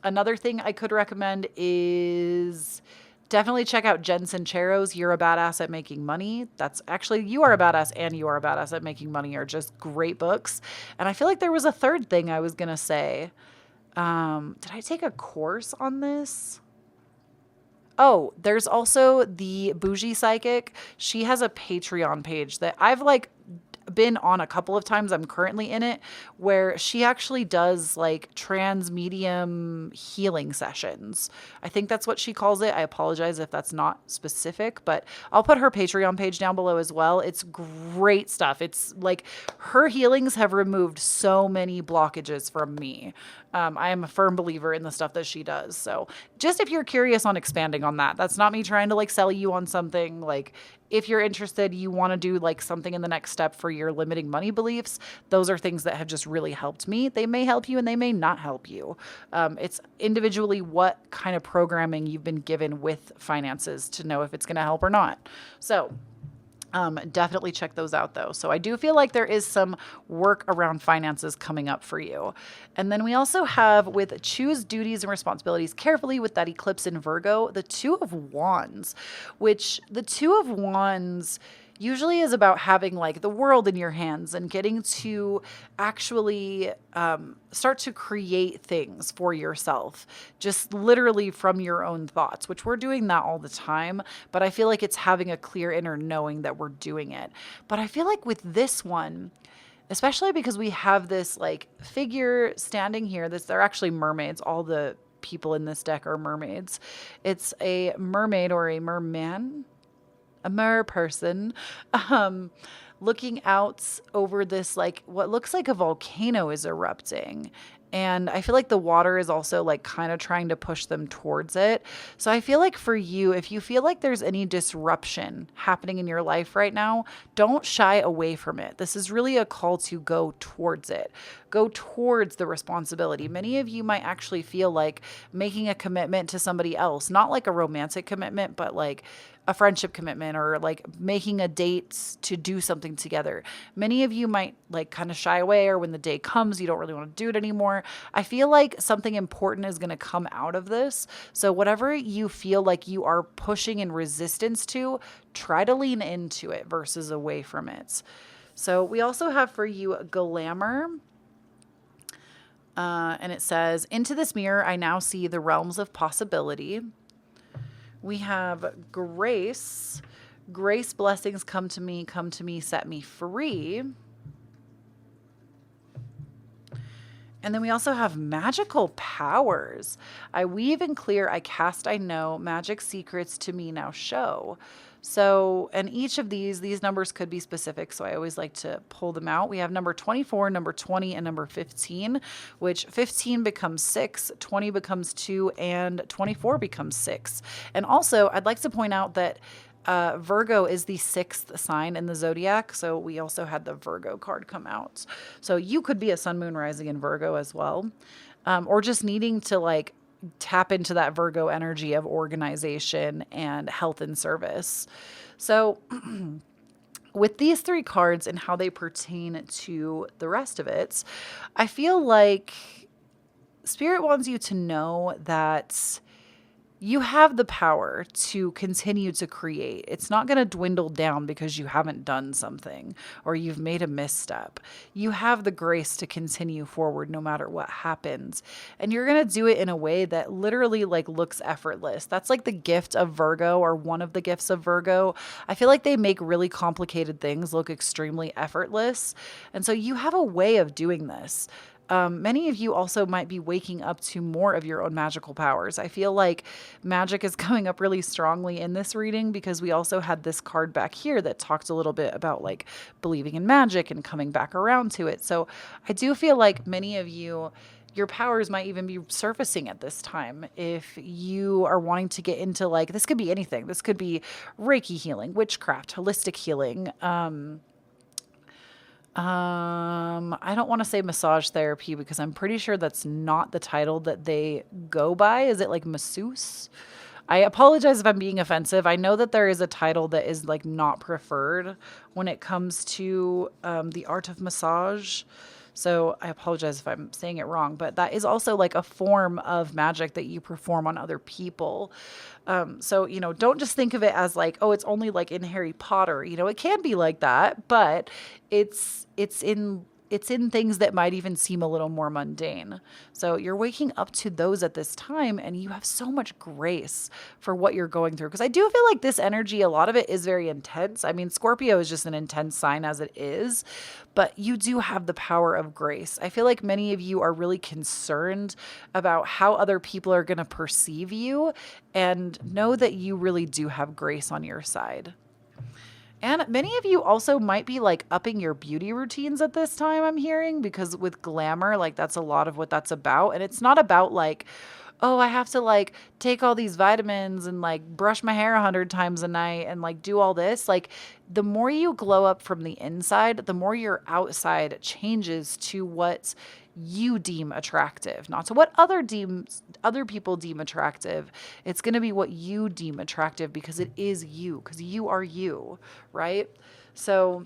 another thing I could recommend is definitely check out Jen Sincero's You're a Badass at Making Money. That's actually You Are a Badass and You Are a Badass at Making Money are just great books. And I feel like there was a third thing I was going to say. Did I take a course on this? Oh, there's also the Bougie Psychic. She has a Patreon page that I've like been on a couple of times. I'm currently in it, where she actually does like trans medium healing sessions. I think that's what she calls it. I apologize if that's not specific, but I'll put her Patreon page down below as well. It's great stuff. It's like her healings have removed so many blockages from me. I am a firm believer in the stuff that she does. So just if you're curious on expanding on that, that's not me trying to like sell you on something. Like, if you're interested, you want to do like something in the next step for your limiting money beliefs, those are things that have just really helped me. They may help you and they may not help you. It's individually what kind of programming you've been given with finances to know if it's going to help or not. So definitely check those out though. So I do feel like there is some work around finances coming up for you. And then we also have with Choose Duties and Responsibilities Carefully with that eclipse in Virgo, the Two of Wands, which the Two of Wands usually is about having like the world in your hands and getting to actually start to create things for yourself, just literally from your own thoughts, which we're doing that all the time. But I feel like it's having a clear inner knowing that we're doing it. But I feel like with this one, especially because we have this like figure standing here, they're actually mermaids. All the people in this deck are mermaids. It's a mermaid or a merman, a mer person, looking out over this, like what looks like a volcano is erupting. And I feel like the water is also like kind of trying to push them towards it. So I feel like for you, if you feel like there's any disruption happening in your life right now, don't shy away from it. This is really a call to go towards it. Go towards the responsibility. Many of you might actually feel like making a commitment to somebody else, not like a romantic commitment, but like a friendship commitment or like making a date to do something together. Many of you might like kind of shy away, or when the day comes, you don't really want to do it anymore. I feel like something important is going to come out of this. So whatever you feel like you are pushing in resistance to, try to lean into it versus away from it. So we also have for you glamour. And it says, into this mirror, I now see the realms of possibility. We have grace. Grace blessings come to me, set me free. And then we also have magical powers. I weave and clear, I cast, I know, magic secrets to me now show. So, and each of these numbers could be specific, so I always like to pull them out. We have number 24, number 20, and number 15, which 15 becomes 6, 20 becomes 2, and 24 becomes 6. And also, I'd like to point out that Virgo is the 6th sign in the zodiac, so we also had the Virgo card come out. So you could be a sun, moon, rising in Virgo as well, or just needing to like tap into that Virgo energy of organization and health and service. So with these 3 cards and how they pertain to the rest of it, I feel like Spirit wants you to know that you have the power to continue to create. It's not going to dwindle down because you haven't done something or you've made a misstep. You have the grace to continue forward no matter what happens. And you're going to do it in a way that literally like looks effortless. That's like the gift of Virgo, or one of the gifts of Virgo. I feel like they make really complicated things look extremely effortless. And so you have a way of doing this. Many of you also might be waking up to more of your own magical powers. I feel like magic is coming up really strongly in this reading because we also had this card back here that talked a little bit about like believing in magic and coming back around to it. So I do feel like many of you, your powers might even be surfacing at this time. If you are wanting to get into like, this could be anything. This could be Reiki healing, witchcraft, holistic healing, I don't want to say massage therapy because I'm pretty sure that's not the title that they go by. Is it like masseuse? I apologize if I'm being offensive. I know that there is a title that is like not preferred when it comes to the art of massage. So I apologize if I'm saying it wrong, but that is also like a form of magic that you perform on other people. So, you know, don't just think of it as like, oh, it's only like in Harry Potter. You know, it can be like that, but it's in things that might even seem a little more mundane. So you're waking up to those at this time and you have so much grace for what you're going through. Because I do feel like this energy, a lot of it is very intense. I mean, Scorpio is just an intense sign as it is, but you do have the power of grace. I feel like many of you are really concerned about how other people are going to perceive you, and know that you really do have grace on your side. And many of you also might be like upping your beauty routines at this time, I'm hearing, because with glamour, like that's a lot of what that's about. And it's not about like, oh, I have to like take all these vitamins and like brush my hair 100 times a night and like do all this. Like the more you glow up from the inside, the more your outside changes to what you deem attractive, not to what other people deem attractive. It's going to be what you deem attractive because it is you, because you are you, right? So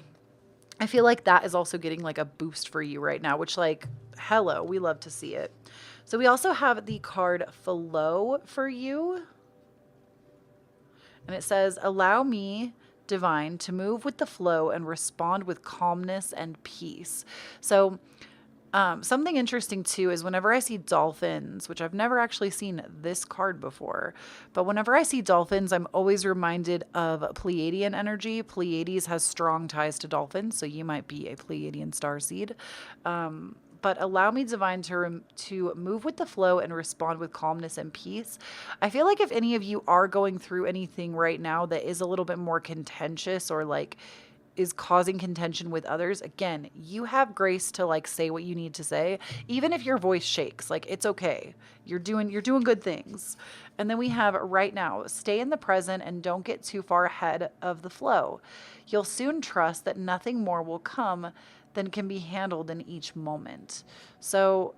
I feel like that is also getting like a boost for you right now, which like, hello, we love to see it. So we also have the card Flow for you. And it says, allow me, divine, to move with the flow and respond with calmness and peace. So something interesting too is whenever I see dolphins, which I've never actually seen this card before, but whenever I see dolphins, I'm always reminded of Pleiadian energy. Pleiades has strong ties to dolphins, so you might be a Pleiadian starseed. But allow me, divine, to move with the flow and respond with calmness and peace. I feel like if any of you are going through anything right now that is a little bit more contentious or like is causing contention with others, again, you have grace to like say what you need to say, even if your voice shakes. Like it's okay. You're doing good things. And then we have right now, stay in the present and don't get too far ahead of the flow. You'll soon trust that nothing more will come than can be handled in each moment. So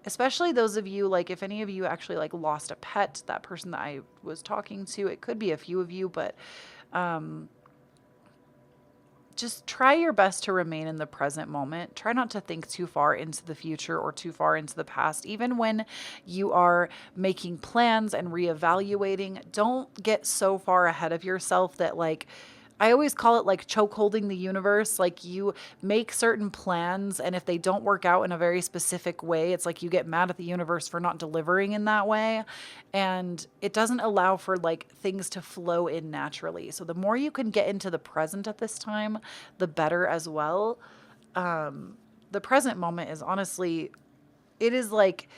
especially those of you, like if any of you actually like lost a pet, that person that I was talking to, it could be a few of you, but just try your best to remain in the present moment. Try not to think too far into the future or too far into the past. Even when you are making plans and reevaluating, don't get so far ahead of yourself that like, I always call it like choke holding the universe. Like you make certain plans, and if they don't work out in a very specific way, it's like you get mad at the universe for not delivering in that way. And it doesn't allow for like things to flow in naturally. So the more you can get into the present at this time, the better as well. The present moment is honestly, it is like,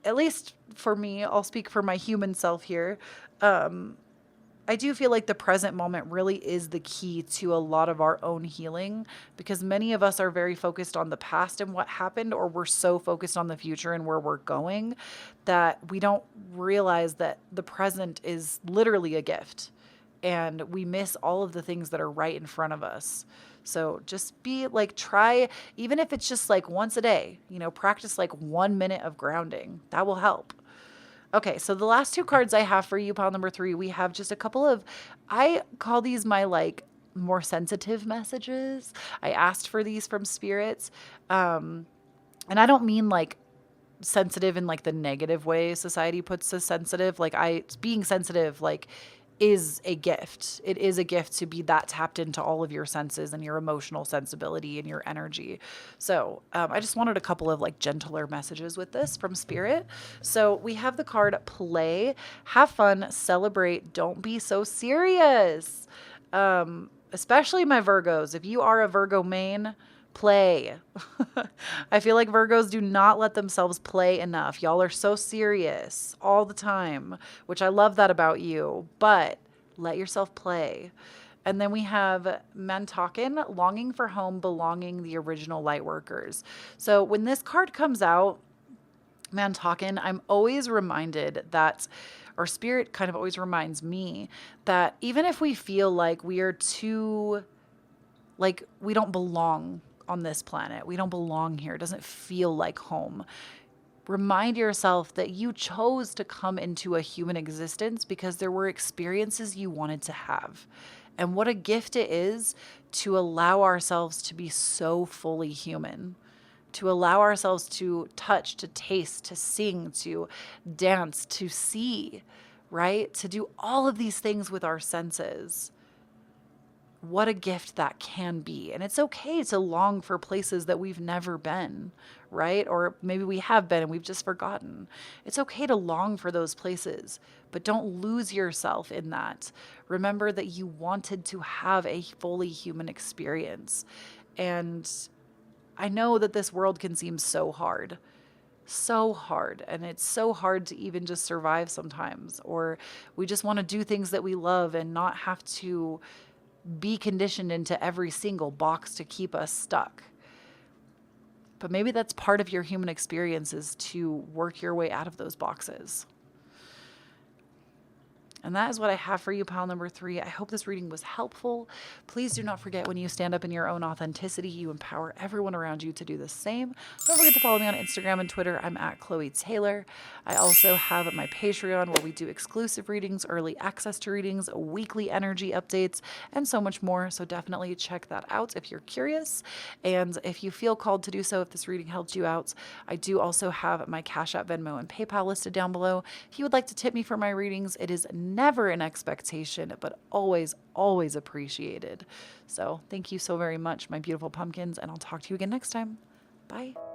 at least for me, I'll speak for my human self here. I do feel like the present moment really is the key to a lot of our own healing, because many of us are very focused on the past and what happened, or we're so focused on the future and where we're going that we don't realize that the present is literally a gift, and we miss all of the things that are right in front of us. So just be like, try, even if it's just like once a day, practice like 1 minute of grounding. That will help. Okay, so the last two cards I have for you, pile number 3, we have just a couple of, I call these my like more sensitive messages. I asked for these from spirits. And I don't mean like sensitive in like the negative way society puts as sensitive. Like being sensitive, like, is a gift. It is a gift to be that tapped into all of your senses and your emotional sensibility and your energy. So I just wanted a couple of like gentler messages with this from spirit. So we have the card play, have fun, celebrate, don't be so serious. Especially my Virgos. If you are a Virgo main, play. I feel like Virgos do not let themselves play enough. Y'all are so serious all the time, which I love that about you, but let yourself play. And then we have Mantaken, longing for home, belonging, the original light workers. So when this card comes out, Mantaken, I'm always reminded that, or spirit kind of always reminds me that even if we feel like we are too, like we don't belong on this planet, we don't belong here, it doesn't feel like home, remind yourself that you chose to come into a human existence because there were experiences you wanted to have. And what a gift it is to allow ourselves to be so fully human, to allow ourselves to touch, to taste, to sing, to dance, to see, right? To do all of these things with our senses. What a gift that can be. And it's okay to long for places that we've never been, right? Or maybe we have been and we've just forgotten. It's okay to long for those places, but don't lose yourself in that. Remember that you wanted to have a fully human experience. And I know that this world can seem so hard. So hard, and it's so hard to even just survive sometimes, or we just want to do things that we love and not have to be conditioned into every single box to keep us stuck. But maybe that's part of your human experience, is to work your way out of those boxes. And that is what I have for you, pile number 3. I hope this reading was helpful. Please do not forget, when you stand up in your own authenticity, you empower everyone around you to do the same. Don't forget to follow me on Instagram and Twitter. I'm at Kloee Taylor. I also have my Patreon, where we do exclusive readings, early access to readings, weekly energy updates, and so much more. So definitely check that out if you're curious. And if you feel called to do so, if this reading helped you out, I do also have my Cashapp, Venmo, and PayPal listed down below. If you would like to tip me for my readings, it is never an expectation, but always, always appreciated. So thank you so very much, my beautiful pumpkins, and I'll talk to you again next time. Bye.